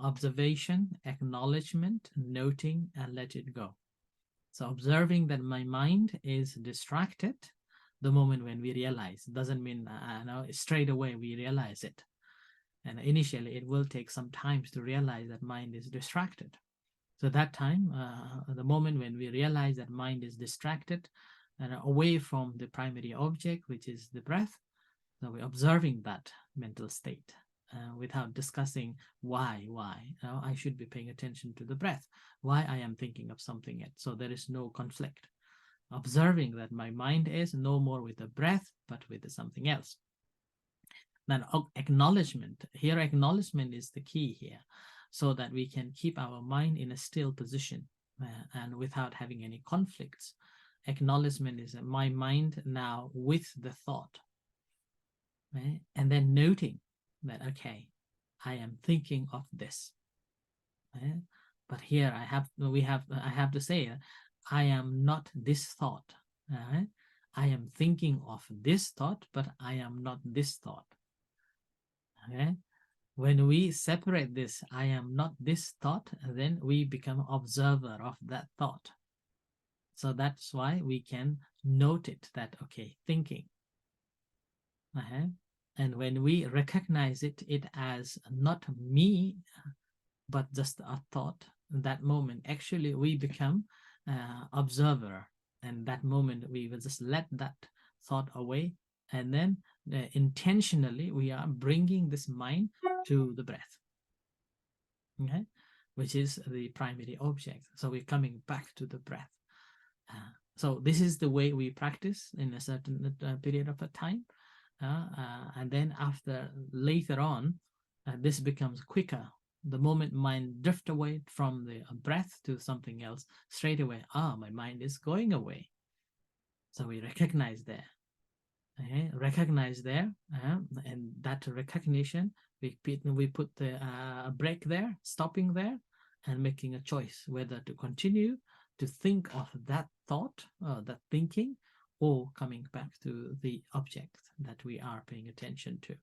observation, acknowledgement, noting, and let it go. So observing that my mind is distracted, the moment when we realize, doesn't mean no, straight away we realize it. And initially it will take some time to realize that mind is distracted. So that time, the moment when we realize that mind is distracted and away from the primary object, which is the breath, so we're observing that mental state without discussing why. I should be paying attention to the breath, why I am thinking of something else. So there is no conflict. Observing that my mind is no more with the breath, but with something else. Then acknowledgement. Here, acknowledgement is the key here, so that we can keep our mind in a still position and without having any conflicts. Acknowledgement is my mind now with the thought. Right? And then noting that, okay, I am thinking of this. Right? But here I have to say, I am not this thought. Right? I am thinking of this thought, but I am not this thought. Okay? When we separate this, I am not this thought, then we become observer of that thought. So that's why we can note it, that, okay, thinking. And when we recognize it as not me, but just a thought, that moment, actually we become observer. And that moment we will just let that thought away. And then intentionally we are bringing this mind to the breath, okay, which is the primary object. So we're coming back to the breath. So this is the way we practice in a certain period of a time. And then after, later on, this becomes quicker. The moment mind drift away from the breath to something else, straight away, my mind is going away. So we recognize there. Okay? Recognize there, and that recognition, we put the break there, stopping there, and making a choice whether to continue to think of that thought, that thinking, or coming back to the object that we are paying attention to,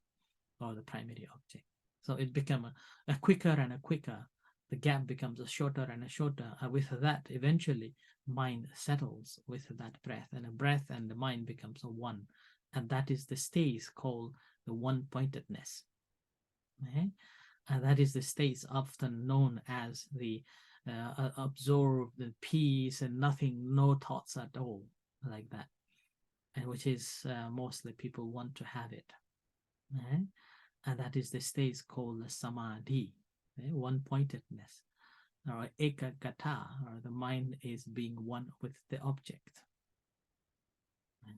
or the primary object. So it becomes a quicker and a quicker. The gap becomes a shorter and a shorter. With that, eventually, mind settles with that breath, and a breath and the mind becomes a one. And that is the stage called the one-pointedness. Okay? And that is the stage often known as the absorb the peace and nothing, no thoughts at all, like that. And which is mostly people want to have it. Okay? And that is the stage called the samadhi, okay? One-pointedness, or ekagata, or the mind is being one with the object.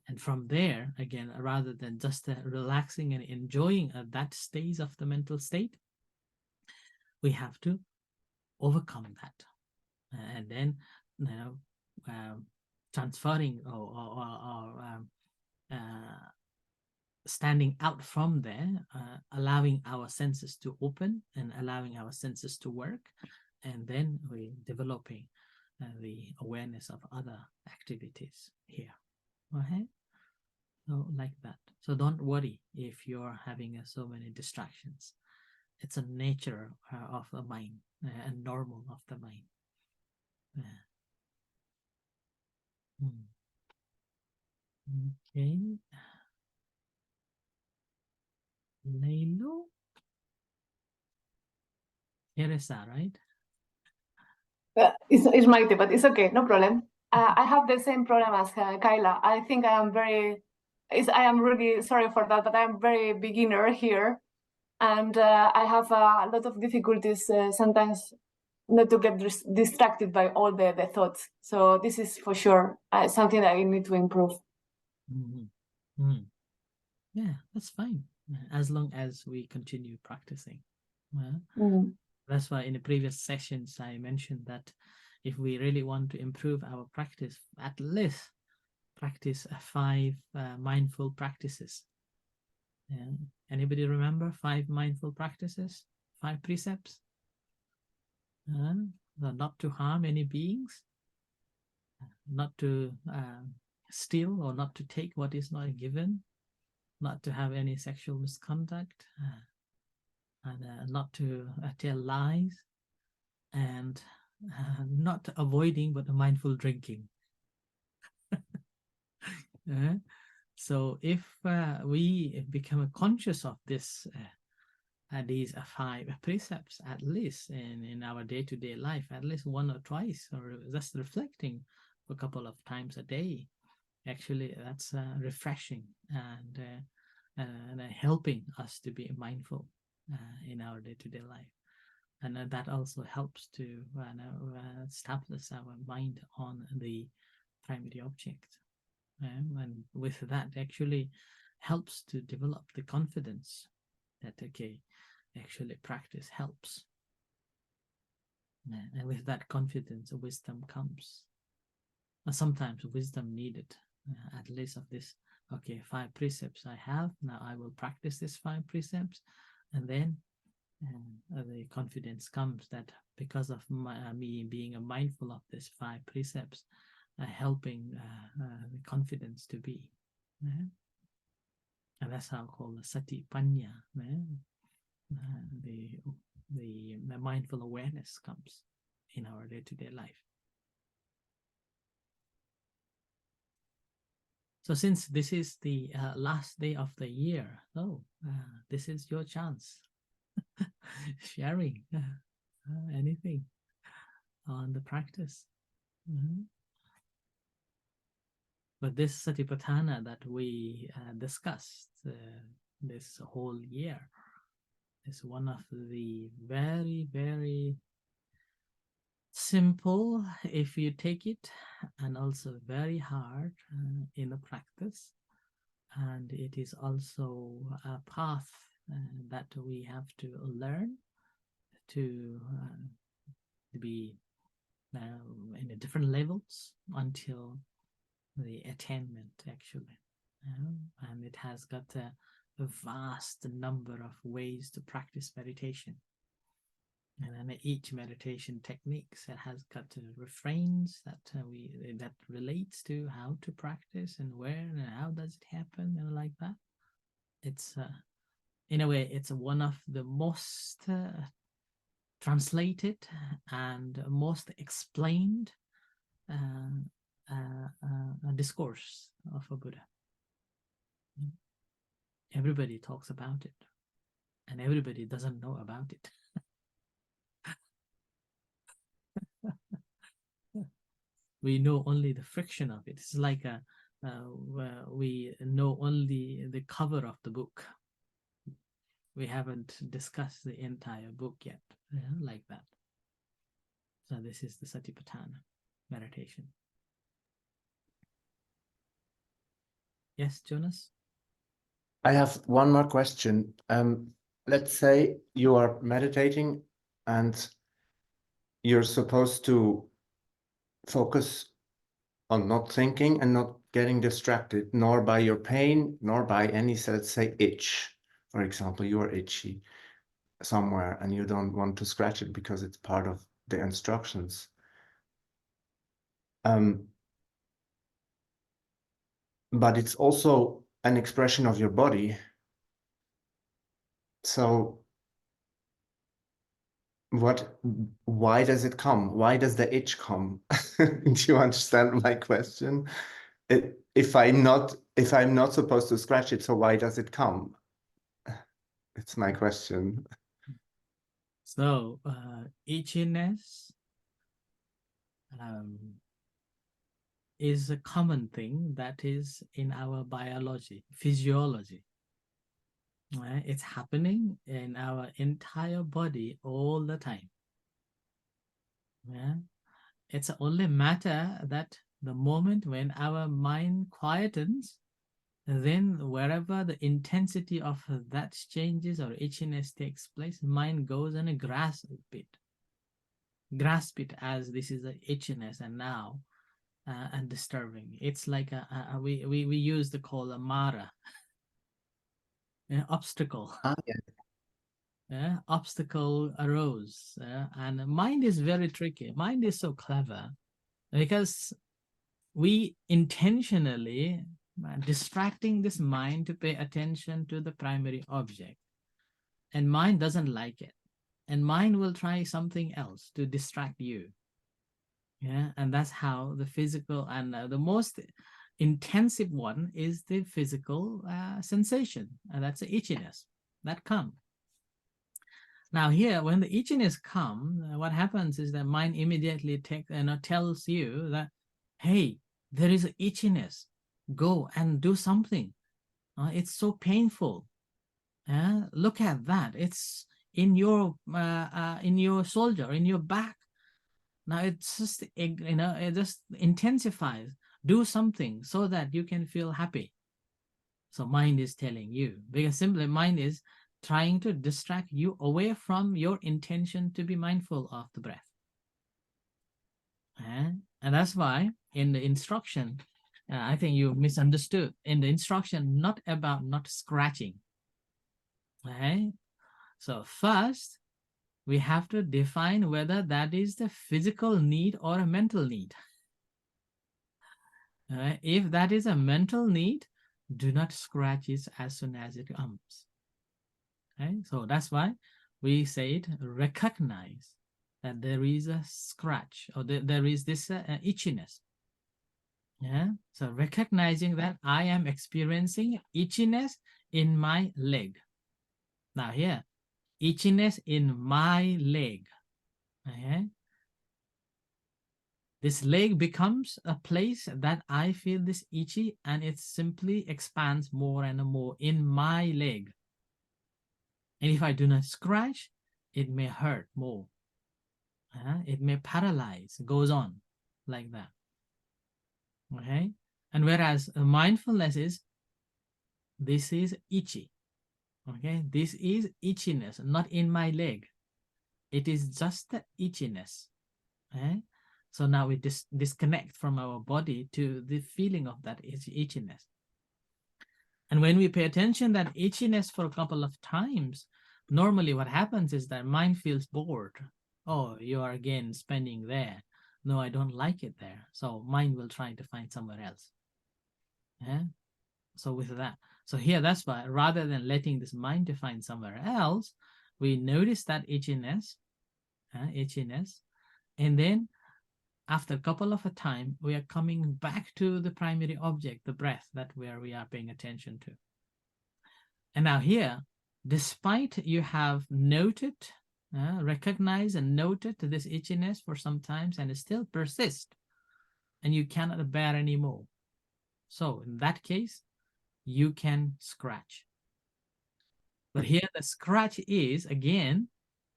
And from there, again, rather than just relaxing and enjoying that stage of the mental state, we have to overcome that. And then, transferring or standing out from there, allowing our senses to open and allowing our senses to work. And then we're developing the awareness of other activities here. Okay? So like that. So don't worry if you're having so many distractions. It's a nature of the mind, and normal of the mind. Okay. Leilu. Teresa, right? It's Maite, but it's okay, no problem. I have the same problem as Kyla. I think I am really sorry for that, but I'm very beginner here. And I have a lot of difficulties sometimes not to get distracted by all the thoughts. So this is for sure something that I need to improve. Yeah, that's fine. As long as we continue practicing. That's why in the previous sessions I mentioned that if we really want to improve our practice, at least practice 5 mindful practices. Anybody remember 5 mindful practices? 5 precepts? Not to harm any beings, not to steal or not to take what is not given, not to have any sexual misconduct, and not to tell lies, and not avoiding but mindful drinking. So if we become conscious of this, these 5 precepts, at least in our day-to-day life, at least 1 or twice, or just reflecting a couple of times a day, actually that's refreshing and helping us to be mindful in our day-to-day life. And that also helps to establish our mind on the primary object. And with that actually helps to develop the confidence that, okay, actually practice helps. And with that confidence, wisdom comes. Sometimes wisdom needed, at least of this, okay, 5 precepts I have, now I will practice these 5 precepts, and then the confidence comes that because of me being mindful of these 5 precepts, helping the confidence to be. And that's how called Satipatthana. The mindful awareness comes in our day-to-day life. So since this is the last day of the year, this is your chance. Sharing anything on the practice. But this Satipatthana that we discussed this whole year is one of the very, very simple, if you take it, and also very hard in the practice. And it is also a path that we have to learn to be in the different levels until the attainment, actually. And it has got a vast number of ways to practice meditation. And then each meditation techniques that has got refrains that that relates to how to practice and where and how does it happen and like that. It's in a way it's one of the most translated and most explained discourse of a Buddha. Everybody talks about it, and everybody doesn't know about it. We know only the friction of it. It's like we know only the cover of the book. We haven't discussed the entire book yet, like that. So this is the Satipatthana meditation. Yes, Jonas? I have one more question. Let's say you are meditating and you're supposed to focus on not thinking and not getting distracted, nor by your pain, nor by any, let's say, itch. For example, you are itchy somewhere and you don't want to scratch it because it's part of the instructions. But it's also an expression of your body. So why does it come? Why does the itch come? Do you understand my question? If I'm not supposed to scratch it, so why does it come? It's my question. So itchiness is a common thing that is in our biology, physiology. It's happening in our entire body all the time. It's only matter that the moment when our mind quietens, then wherever the intensity of that changes or itchiness takes place, mind goes and grasp it as this is an itchiness and now and disturbing. It's like we use the call a mara, obstacle. Obstacle arose, and mind is very tricky. Mind is so clever because we intentionally distracting this mind to pay attention to the primary object. And mind doesn't like it. And mind will try something else to distract you. Yeah, and that's how the physical and the most intensive one is the physical sensation, and that's the itchiness that comes. Now here, when the itchiness comes, what happens is that mind immediately tells you that, hey, there is an itchiness. Go and do something. It's so painful. Look at that. It's in your shoulder, in your back. Now it's just, it just intensifies. Do something so that you can feel happy. So mind is telling you, because simply mind is trying to distract you away from your intention to be mindful of the breath. And that's why in the instruction, I think you misunderstood. In the instruction, not about not scratching. Okay? So first, we have to define whether that is the physical need or a mental need. If that is a mental need, do not scratch it as soon as it comes. Okay? So that's why we say it, recognize that there is a scratch, or there is this itchiness. Yeah. So recognizing that I am experiencing itchiness in my leg. Now here, itchiness in my leg. Okay. This leg becomes a place that I feel this itchy, and it simply expands more and more in my leg. And if I do not scratch, it may hurt more. It may paralyze, goes on like that. Okay. And whereas mindfulness is, this is itchy. Okay. This is itchiness, not in my leg. It is just the itchiness. Okay. So now we disconnect from our body to the feeling of that itchiness. And when we pay attention that itchiness for a couple of times, normally what happens is that mind feels bored. Oh, you are again spending there. No, I don't like it there. So mind will try to find somewhere else. Yeah. So with that, so here, that's why rather than letting this mind to find somewhere else, we notice that itchiness, and then after a couple of a time, we are coming back to the primary object, the breath, that where we are paying attention to. And now here, despite you have noted, recognized and noted this itchiness for some times, and it still persists, and you cannot bear anymore. So in that case, you can scratch. But here the scratch is, again,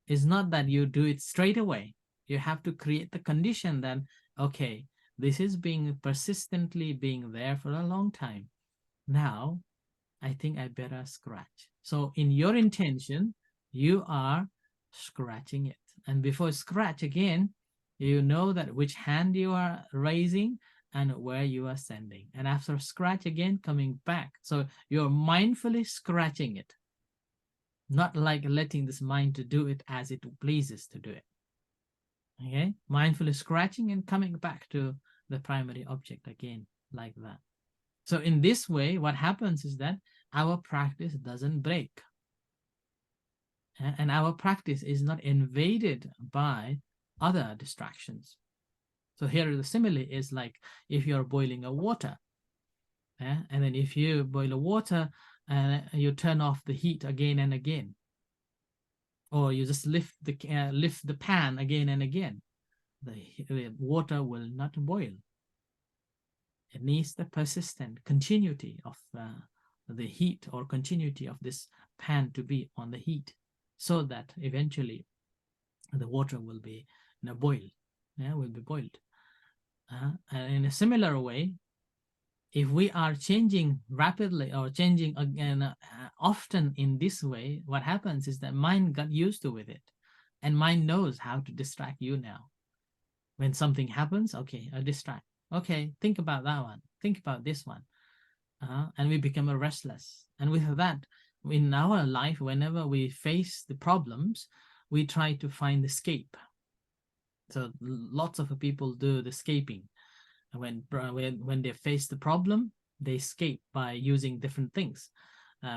is not that you do it straight away. You have to create the condition that, okay, this is being persistently being there for a long time. Now, I think I better scratch. So in your intention, you are scratching it. And before scratch again, you know that which hand you are raising and where you are sending. And after scratch again, coming back. So you're mindfully scratching it. Not like letting this mind to do it as it pleases to do it. Okay, mindfully scratching and coming back to the primary object again, like that. So in this way, what happens is that our practice doesn't break. And our practice is not invaded by other distractions. So here the simile is like if you're boiling a water, and then if you boil a water, you turn off the heat again and again, or you just lift the pan again and again, the water will not boil. It needs the persistent continuity of the heat, or continuity of this pan to be on the heat, so that eventually the water will be boiled. Will be boiled. And in a similar way, if we are changing rapidly or changing again often in this way, what happens is that mind got used to with it, and mind knows how to distract you now. When something happens, okay, I distract. Okay, think about that one. Think about this one. And we become restless. And with that, in our life, whenever we face the problems, we try to find escape. So lots of people do the escaping. When they face the problem, They escape by using different things,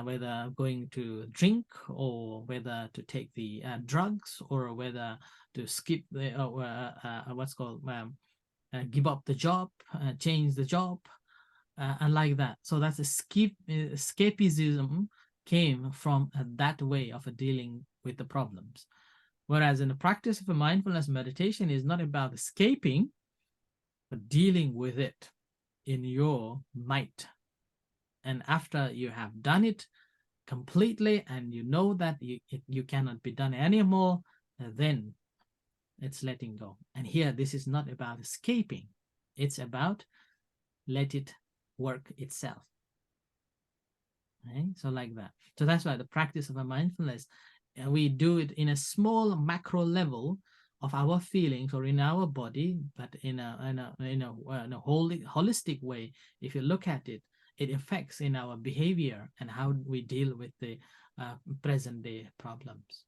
whether going to drink, or whether to take the drugs, or whether to skip the what's called give up the job, change the job, and like that. So that's escapism came from that way of dealing with the problems. Whereas in the practice of a mindfulness meditation is not about escaping, but dealing with it in your might. And after you have done it completely, and you know that you cannot be done anymore, then it's letting go. And here, this is not about escaping. It's about let it work itself. Okay? So like that. So that's why the practice of a mindfulness, we do it in a small macro level of our feelings or in our body, but in a holistic way. If you look at it, it affects in our behavior and how we deal with the present day problems.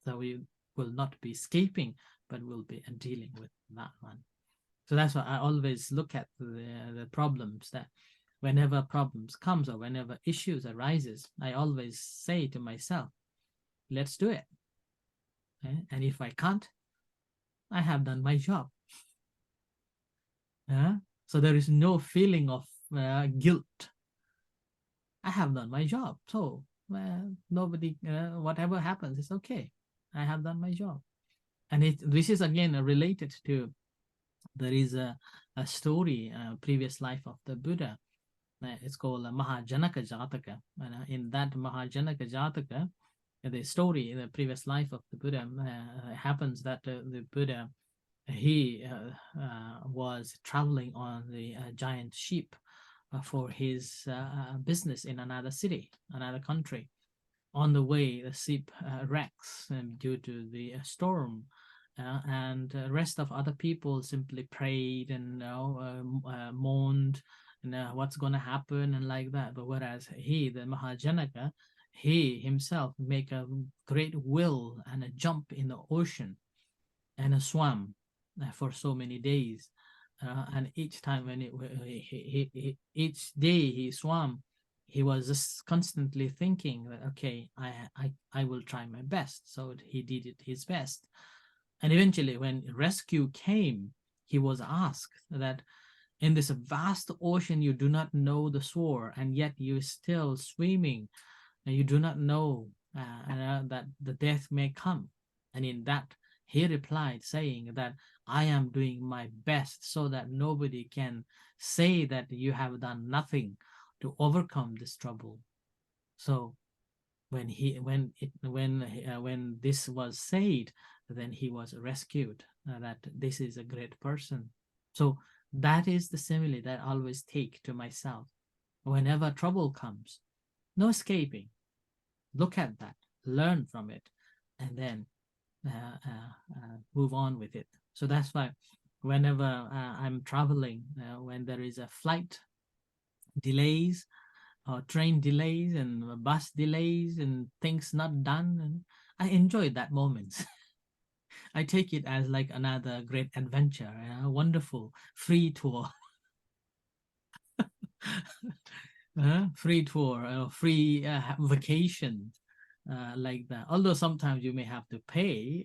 So we will not be escaping, but we'll be dealing with that one. So that's why I always look at the problems, that whenever problems comes or whenever issues arises, I always say to myself, let's do it. Okay? And if I can't, I have done my job. So there is no feeling of guilt. I have done my job. So nobody, whatever happens, it's okay. I have done my job. And this is again related to, there is a story, previous life of the Buddha. It's called Mahajanaka Jataka. And in that Mahajanaka Jataka, the story in the previous life of the Buddha, happens that the Buddha, he was traveling on the giant sheep for his business in another city, another country. On the way, the ship wrecks due to the storm, and the rest of other people simply prayed and mourned, and what's going to happen and like that. But whereas he, the Mahajanaka, he himself make a great will and a jump in the ocean and a swam for so many days, and each time when each day he swam, he was just constantly thinking that, okay, I will try my best. So he did it his best, and eventually when rescue came, he was asked that in this vast ocean you do not know the shore, and yet you're still swimming, and you do not know that the death may come. And in that, he replied saying that I am doing my best so that nobody can say that you have done nothing to overcome this trouble. So when this was said, then he was rescued, that this is a great person. So that is the simile that I always take to myself. Whenever trouble comes, no escaping. Look at that, learn from it, and then move on with it. So that's why whenever I'm traveling, when there is a flight delays or train delays and bus delays and things not done, and I enjoy that moment. I take it as like another great adventure, a wonderful free tour. Free tour, free vacation, like that. Although sometimes you may have to pay,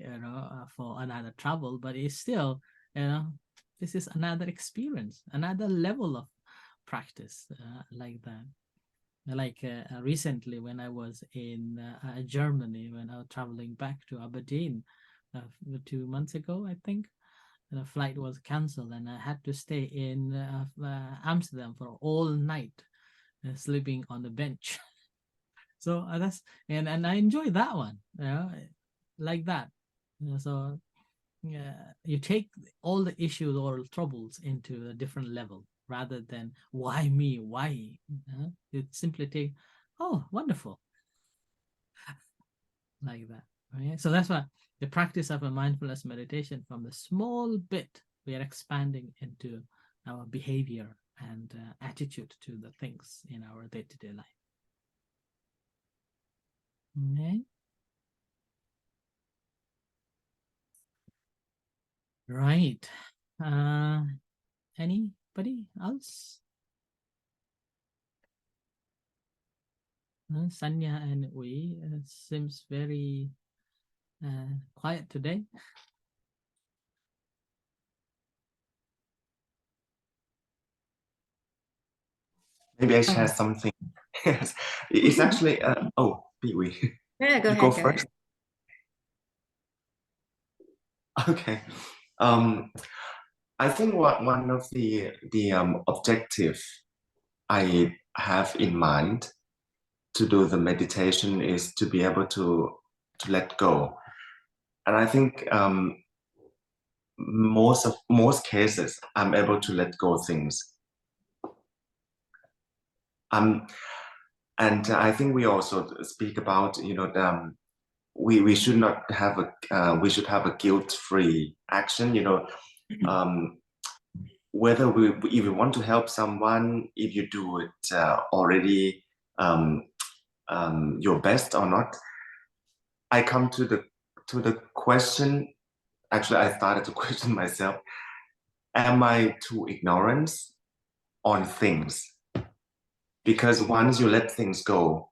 for another travel, but it's still, this is another experience, another level of practice, like that. Like recently when I was in Germany, when I was traveling back to Aberdeen 2 months ago, I think, and the flight was canceled, and I had to stay in Amsterdam for all night, sleeping on the bench. So that's and I enjoy that one, like that. So you take all the issues or troubles into a different level rather than why me, why. You simply take, oh, wonderful, like that. Right? So that's why the practice of a mindfulness meditation, from the small bit, we are expanding into our behavior and attitude to the things in our day-to-day life. Okay. Right. Anybody else? Sanya and we seems very quiet today. Maybe I share something. Yes, it's actually. Oh, Piwi, Yeah, go you ahead. go Go ahead. first. Okay. I think one of the objective I have in mind to do the meditation is to be able to let go, and I think most cases I'm able to let go things. And I think we also speak about we should not have we should have a guilt-free action. Whether if you want to help someone, if you do it already your best or not. I come to the question. Actually, I started to question myself: am I too ignorant on things? Because once you let things go,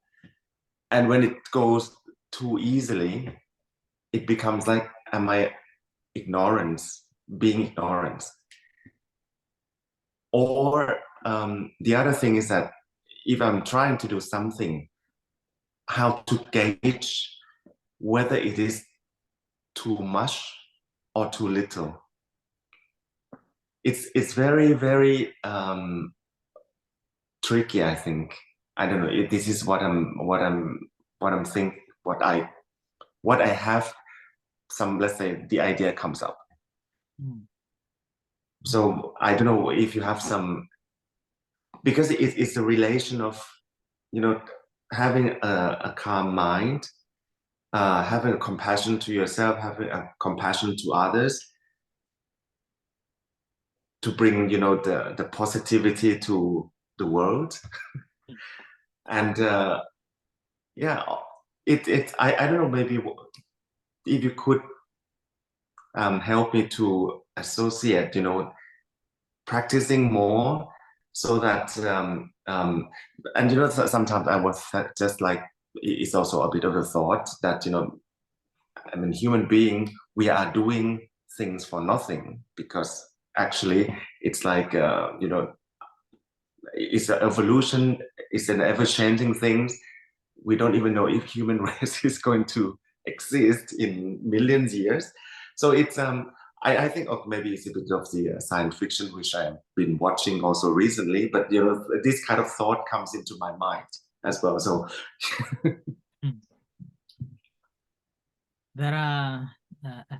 and when it goes too easily, it becomes like, am I ignorance, being ignorant? Or the other thing is that if I'm trying to do something, how to gauge whether it is too much or too little. It's very, very tricky, I think. I don't know. This is what I'm thinking. What I have. Let's say the idea comes up. So I don't know if you have some, because it's a relation of, having a calm mind, having a compassion to yourself, having a compassion to others, to bring, the positivity to the world. And yeah, I don't know, maybe if you could help me to associate, practicing more, so that and sometimes I was just like, it's also a bit of a thought that I mean, human being, we are doing things for nothing, because actually it's like it's an evolution, it's an ever-changing thing. We don't even know if human race is going to exist in millions years. So it's I think maybe it's a bit of the science fiction which I've been watching also recently, but this kind of thought comes into my mind as well. So there are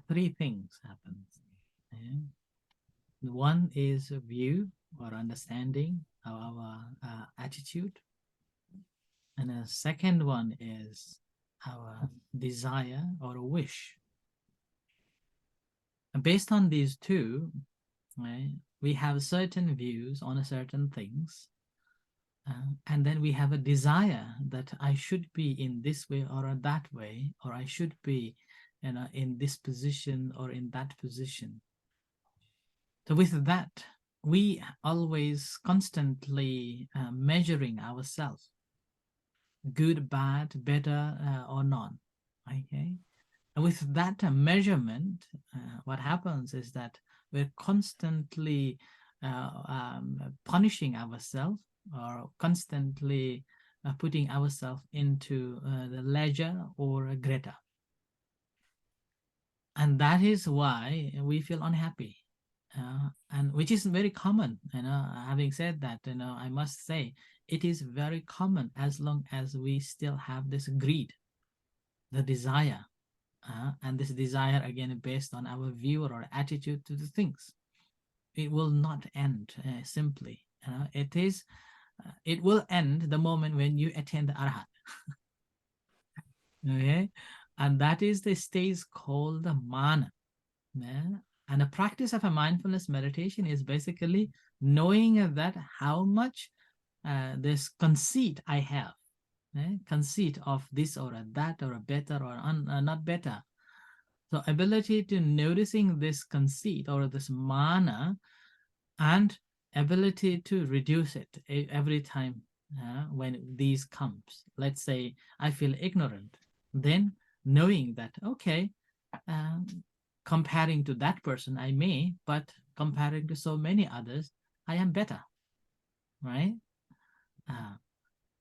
three things happen. One is a view or understanding of our attitude, and the second one is our desire or a wish. And based on these two, right, we have certain views on certain things, and then we have a desire that I should be in this way or that way, or I should be in this position or in that position. So with that, we always constantly measuring ourselves, good, bad, better, or not. Okay. And with that measurement, what happens is that we're constantly punishing ourselves, or constantly putting ourselves into the ledger or a Greta. And that is why we feel unhappy. And which is very common. Having said that, I must say it is very common as long as we still have this greed, the desire, and this desire again based on our view or attitude to the things. It will not end simply. It will end the moment when you attain the arhat. Okay, and that is the stage called the mana. And the practice of a mindfulness meditation is basically knowing that how much this conceit I have, conceit of this or that or a better or not better. So ability to noticing this conceit or this mana, and ability to reduce it every time when these comes. Let's say I feel ignorant, then knowing that, okay, comparing to that person I may, but comparing to so many others, I am better, right?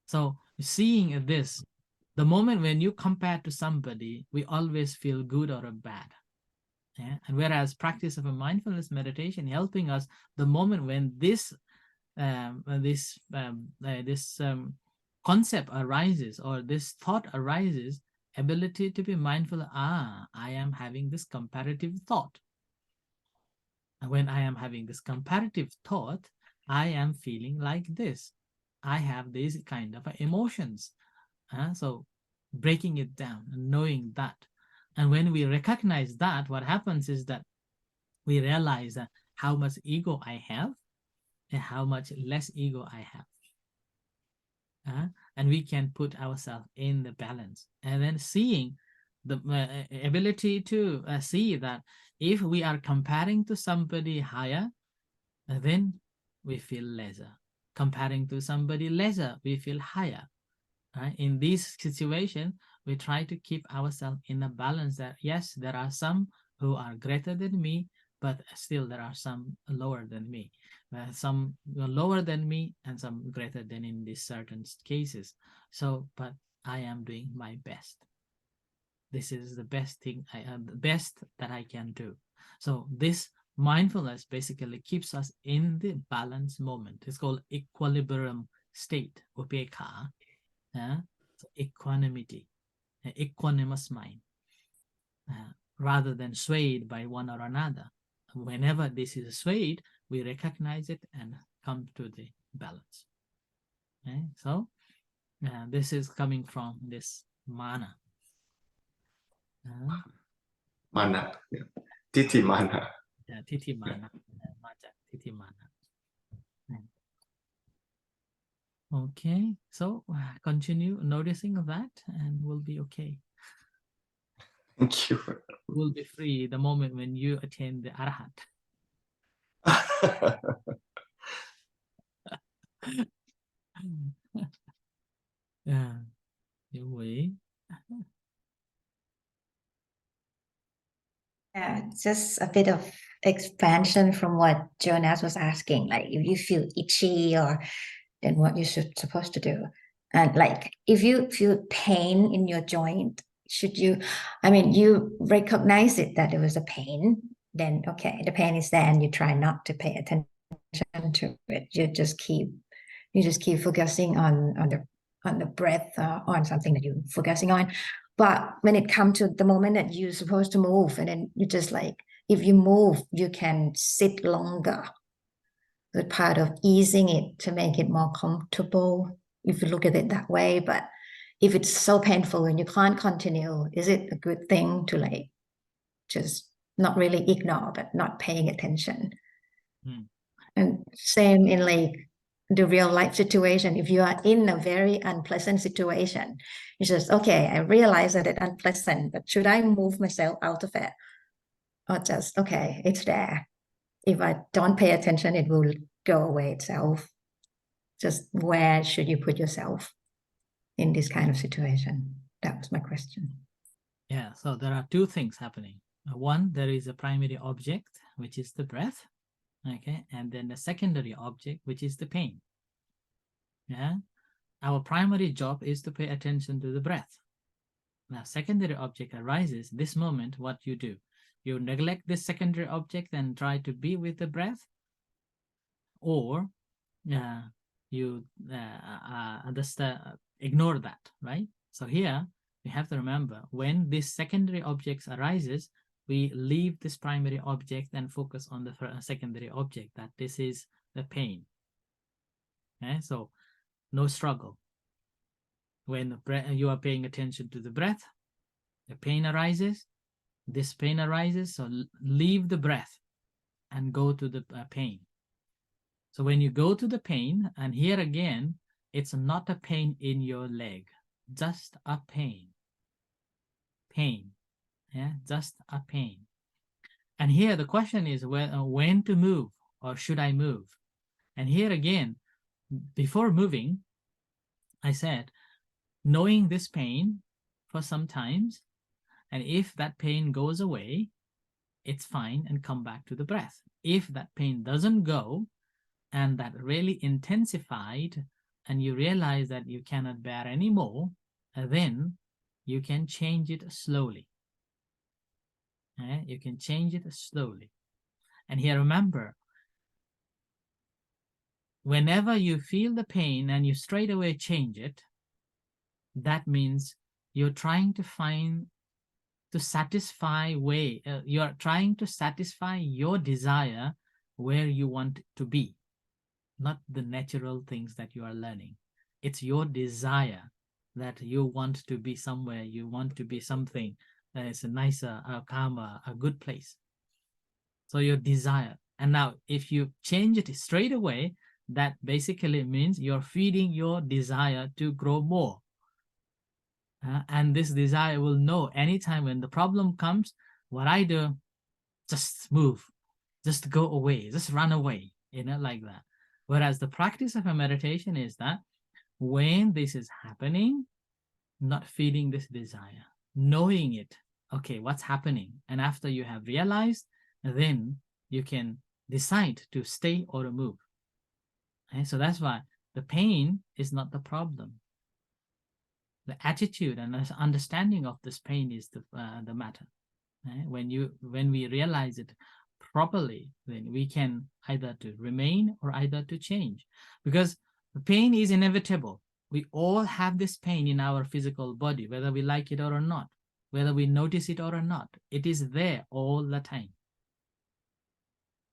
So seeing this, the moment when you compare to somebody, we always feel good or bad. Yeah? And whereas practice of a mindfulness meditation helping us, the moment when this concept arises or this thought arises, ability to be mindful, I am having this comparative thought. And when I am having this comparative thought, I am feeling like this. I have these kind of emotions. So breaking it down and knowing that. And when we recognize that, what happens is that we realize that how much ego I have and how much less ego I have. And we can put ourselves in the balance. And then seeing the ability to see that if we are comparing to somebody higher, then we feel lesser. Comparing to somebody lesser, we feel higher. In this situation, we try to keep ourselves in a balance that, yes, there are some who are greater than me, but still there are some lower than me. Some lower than me and some greater than in these certain cases. So, but I am doing my best. This is the best thing, the best that I can do. So this mindfulness basically keeps us in the balance moment. It's called equilibrium state, upekha. So equanimity, equanimous mind, rather than swayed by one or another. Whenever this is swayed, we recognize it and come to the balance. Okay? So this is coming from this mana. Mana, yeah. Titi mana. Yeah, titi mana, maja, titi mana. Okay, so continue noticing that and we'll be okay. Thank you. We'll be free the moment when you attain the arhat. Yeah, you way. Yeah, just a bit of expansion from what Jonas was asking. Like if you feel itchy, or then what you should supposed to do. And like if you feel pain in your joint, should you, I mean, you recognize it that it was a pain, then okay, the pain is there and you try not to pay attention to it. You just keep focusing on the breath, on something that you're focusing on. But when it comes to the moment that you're supposed to move, and then you just like, if you move, you can sit longer. The part of easing it to make it more comfortable, if you look at it that way. But if it's so painful and you can't continue, is it a good thing to like just not really ignore, but not paying attention? And same in like the real life situation. If you are in a very unpleasant situation, it's just, okay, I realize that it's unpleasant, but should I move myself out of it? Or just, okay, it's there. If I don't pay attention, it will go away itself. Just where should you put yourself in this kind of situation? That was my question. Yeah, so there are two things happening. One, there is a primary object, which is the breath. Okay, and then the secondary object, which is the pain. Yeah, our primary job is to pay attention to the breath. Now, secondary object arises. This moment, what you do, you neglect this secondary object and try to be with the breath, or you just ignore that, right? So here we have to remember, when this secondary objects arises, we leave this primary object and focus on the secondary object, that this is the pain. Okay, so no struggle. When you are paying attention to the breath, the pain arises, this pain arises, so leave the breath and go to the pain. So when you go to the pain, and here again, it's not a pain in your leg, just a pain. Pain, yeah, just a pain. And here the question is when to move, or should I move? And here again, before moving, I said, knowing this pain for some times, and if that pain goes away, it's fine, and come back to the breath. If that pain doesn't go, and that really intensified, and you realize that you cannot bear anymore, then you can change it slowly. You can change it slowly. And here, remember, whenever you feel the pain and you straight away change it, that means you're trying to satisfy you're trying to satisfy your desire where you want to be, not the natural things that you are learning. It's your desire that you want to be somewhere, you want to be something that is a nicer, a calmer, a good place. So your desire. And now if you change it straight away, that basically means you're feeding your desire to grow more. And this desire will know anytime when the problem comes, what I do, just move, just go away, just run away, like that. Whereas the practice of a meditation is that when this is happening, not feeding this desire, knowing it, okay, what's happening? And after you have realized, then you can decide to stay or to move. Okay? So that's why the pain is not the problem. The attitude and understanding of this pain is the matter. Okay? When we realize it properly, then we can either to remain or either to change, because the pain is inevitable. We all have this pain in our physical body, whether we like it or not, whether we notice it or not. It is there all the time.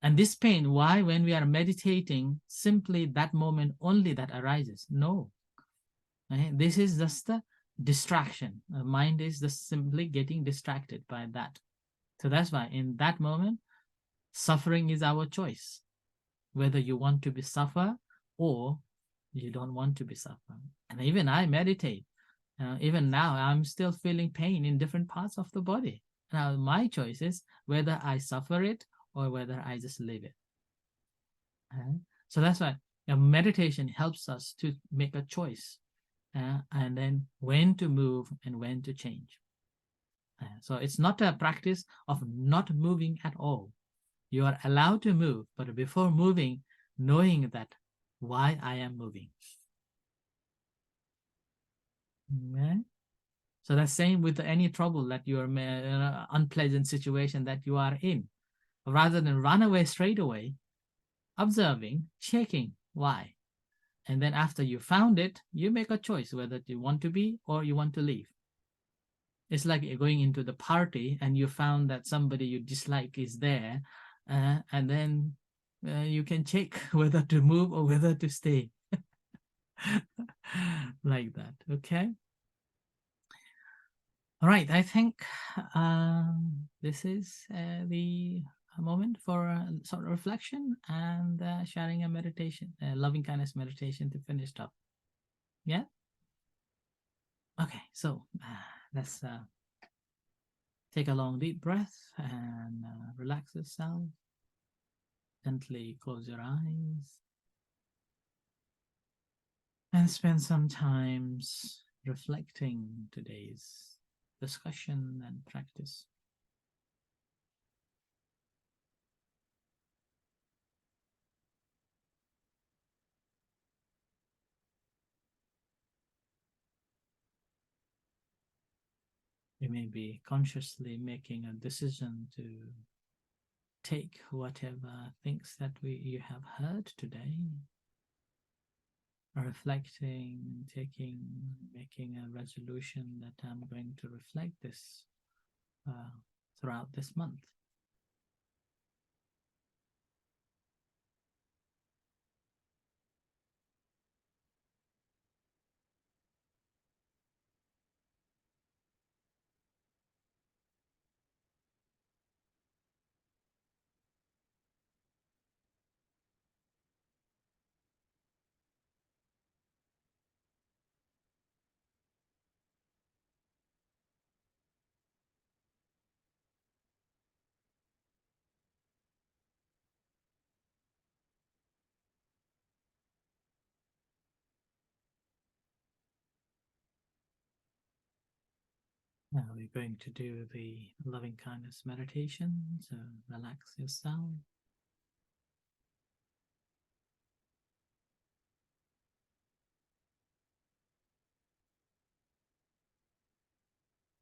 And this pain, why when we are meditating, simply that moment only that arises? No. Okay? This is just a distraction. The mind is just simply getting distracted by that. So that's why in that moment, suffering is our choice, whether you want to be suffer or you don't want to be suffer. And even I meditate. Even now, I'm still feeling pain in different parts of the body. Now, my choice is whether I suffer it or whether I just leave it. So that's why meditation helps us to make a choice, and then when to move and when to change. So it's not a practice of not moving at all. You are allowed to move, but before moving, knowing that why I am moving. Okay? So that's same with any trouble that you are, unpleasant situation that you are in. Rather than run away straight away, observing, checking why. And then after you found it, you make a choice whether you want to be or you want to leave. It's like you're going into the party and you found that somebody you dislike is there, and then you can check whether to move or whether to stay. Like that, okay? All right, I think this is the moment for sort of reflection and sharing a meditation, loving kindness meditation to finish up. Yeah? Okay, so let's take a long deep breath and relax yourself. Gently close your eyes and spend some time reflecting today's discussion and practice. You may be consciously making a decision to take whatever things that you have heard today, reflecting, making a resolution that I'm going to reflect this throughout this month. Now we're going to do the loving kindness meditation, so relax yourself.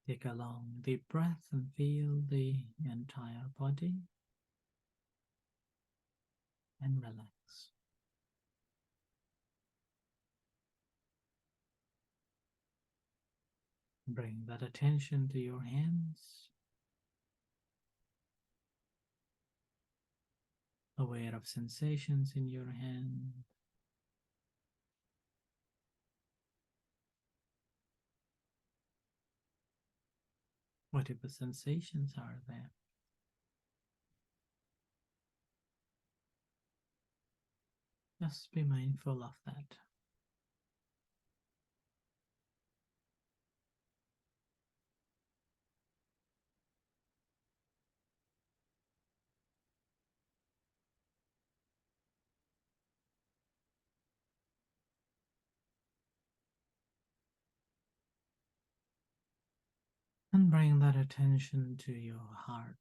Take a long deep breath and feel the entire body and relax. Bring that attention to your hands, aware of sensations in your hand. Whatever sensations are there. Just be mindful of that. And bring that attention to your heart.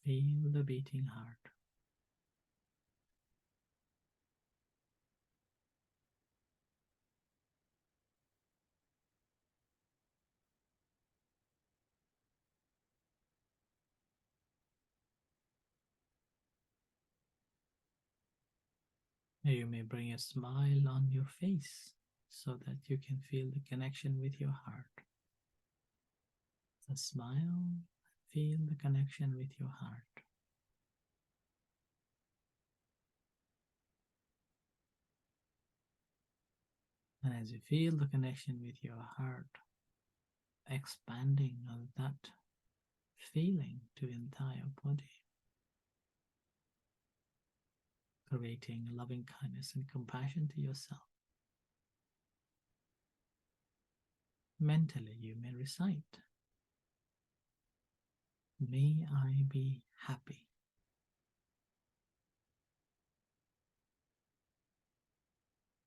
Feel the beating heart. You may bring a smile on your face so that you can feel the connection with your heart. A smile, feel the connection with your heart. And as you feel the connection with your heart, expanding of that feeling to the entire body, creating loving kindness and compassion to yourself. Mentally, you may recite, "May I be happy."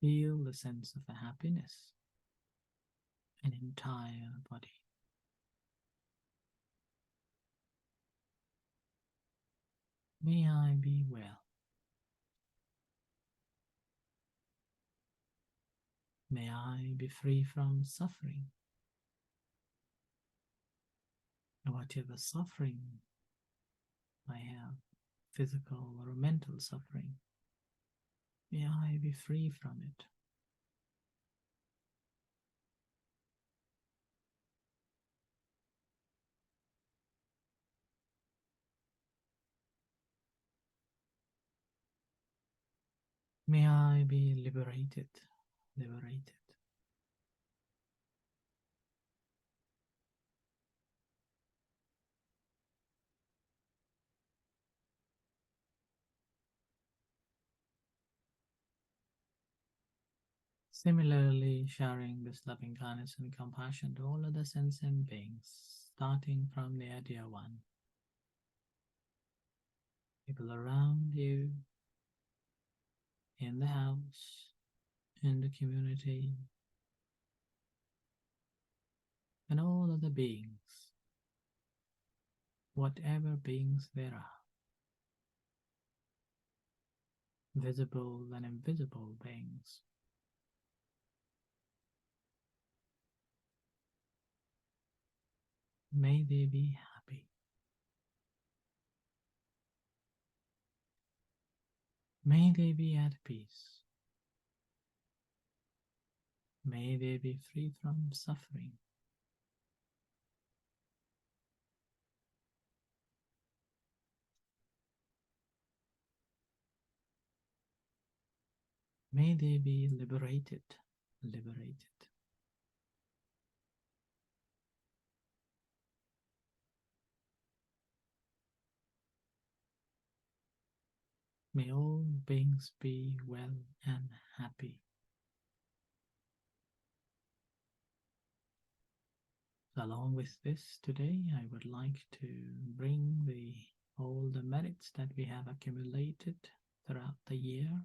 Feel the sense of a happiness in entire body. May I be well. May I be free from suffering. Whatever suffering I have, physical or mental suffering, may I be free from it. May I be liberated. Similarly, sharing this loving kindness and compassion to all other sentient beings, starting from their dear one, people around you, in the house, in the community, and all other beings, whatever beings there are, visible and invisible beings. May they be happy. May they be at peace. May they be free from suffering. May they be liberated. May all beings be well and happy. Along with this today, I would like to bring all the merits that we have accumulated throughout the year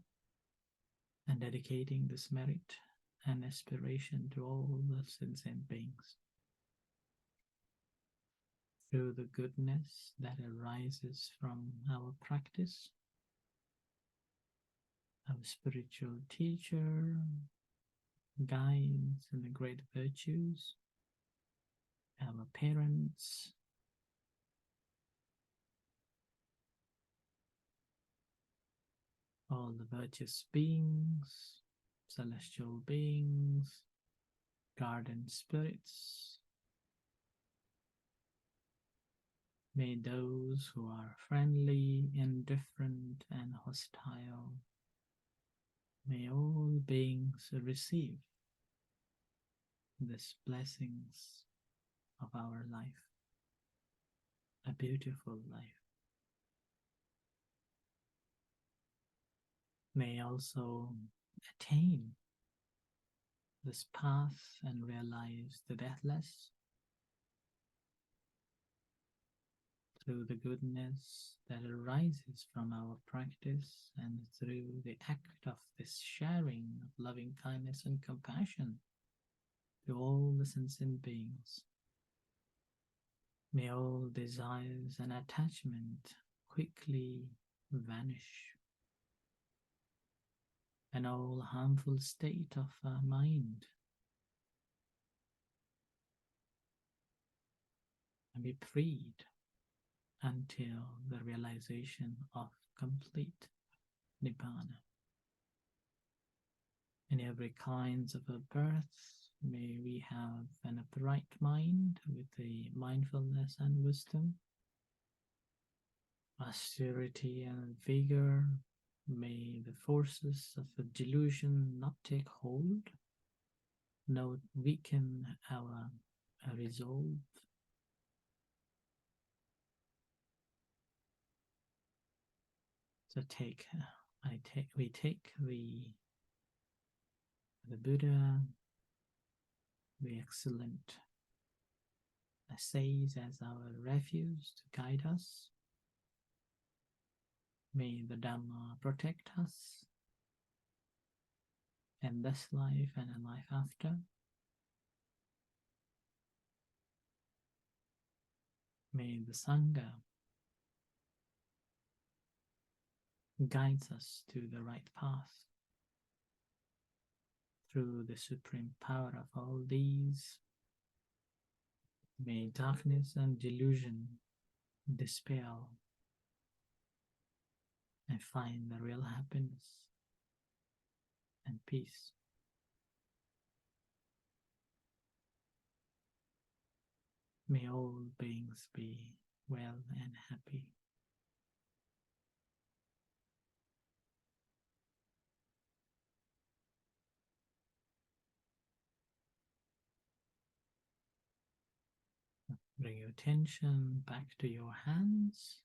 and dedicating this merit and aspiration to all the sentient beings. through the goodness that arises from our practice, our spiritual teacher, guides, and the great virtues, our parents, all the virtuous beings, celestial beings, guardian spirits. May those who are friendly, indifferent, and hostile, may all beings receive these blessings of our life, a beautiful life. May also attain this path and realize the deathless through the goodness that arises from our practice and through the act of this sharing of loving kindness and compassion to all the sentient beings. May all desires and attachment quickly vanish, and all harmful state of our mind be freed until the realization of complete Nibbana. In every kinds of a birth, may we have an upright mind with the mindfulness and wisdom, austerity and vigor. May the forces of the delusion not take hold, nor weaken our resolve. So we take the Buddha, the excellent says as our refuge to guide us. May the Dhamma protect us in this life and in life after. May the Sangha guides us to the right path through the supreme power of all these. May darkness and delusion dispel and find the real happiness and peace. May all beings be well and happy. Bring your attention back to your hands.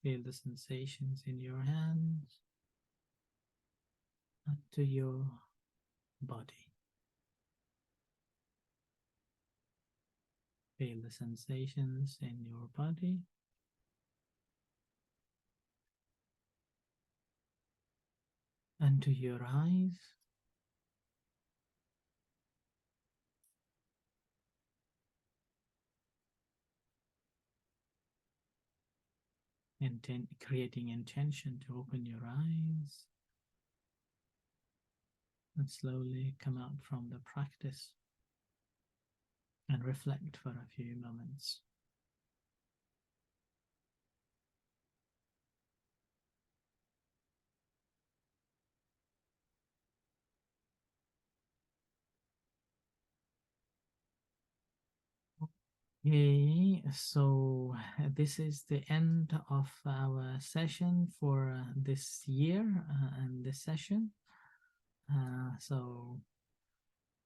Feel the sensations in your hands and to your body. Feel the sensations in your body and to your eyes. Creating intention to open your eyes and slowly come out from the practice and reflect for a few moments. Okay, so this is the end of our session for this year and this session. So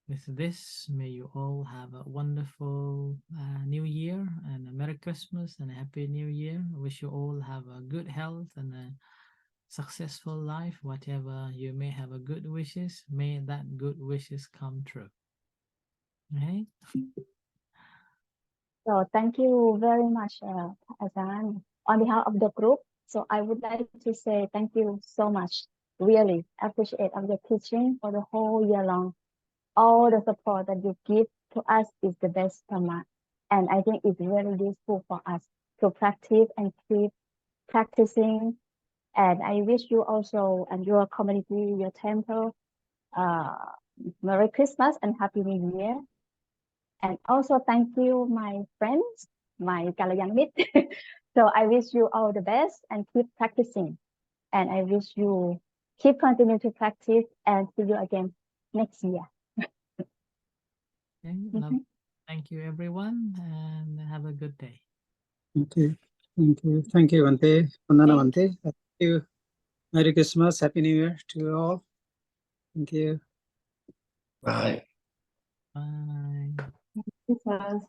with this, may you all have a wonderful New Year and a Merry Christmas and a Happy New Year. I wish you all have a good health and a successful life. Whatever you may have a good wishes, may that good wishes come true. Okay? So thank you very much, Azan. On behalf of the group, so I would like to say thank you so much. Really appreciate of your teaching for the whole year long. all the support that you give to us is the best Dhamma. And I think it's very useful for us to practice and keep practicing. And I wish you also and your community, your temple, Merry Christmas and Happy New Year. And also thank you, my friends, my Kalayan So I wish you all the best and keep practicing. And I wish you keep continue to practice and see you again next year. Okay, thank you everyone and have a good day. Okay. Thank you, Bante. Vandana Bante. Thank you. Merry Christmas, Happy New Year to you all. Thank you. Bye. Bye. Christmas.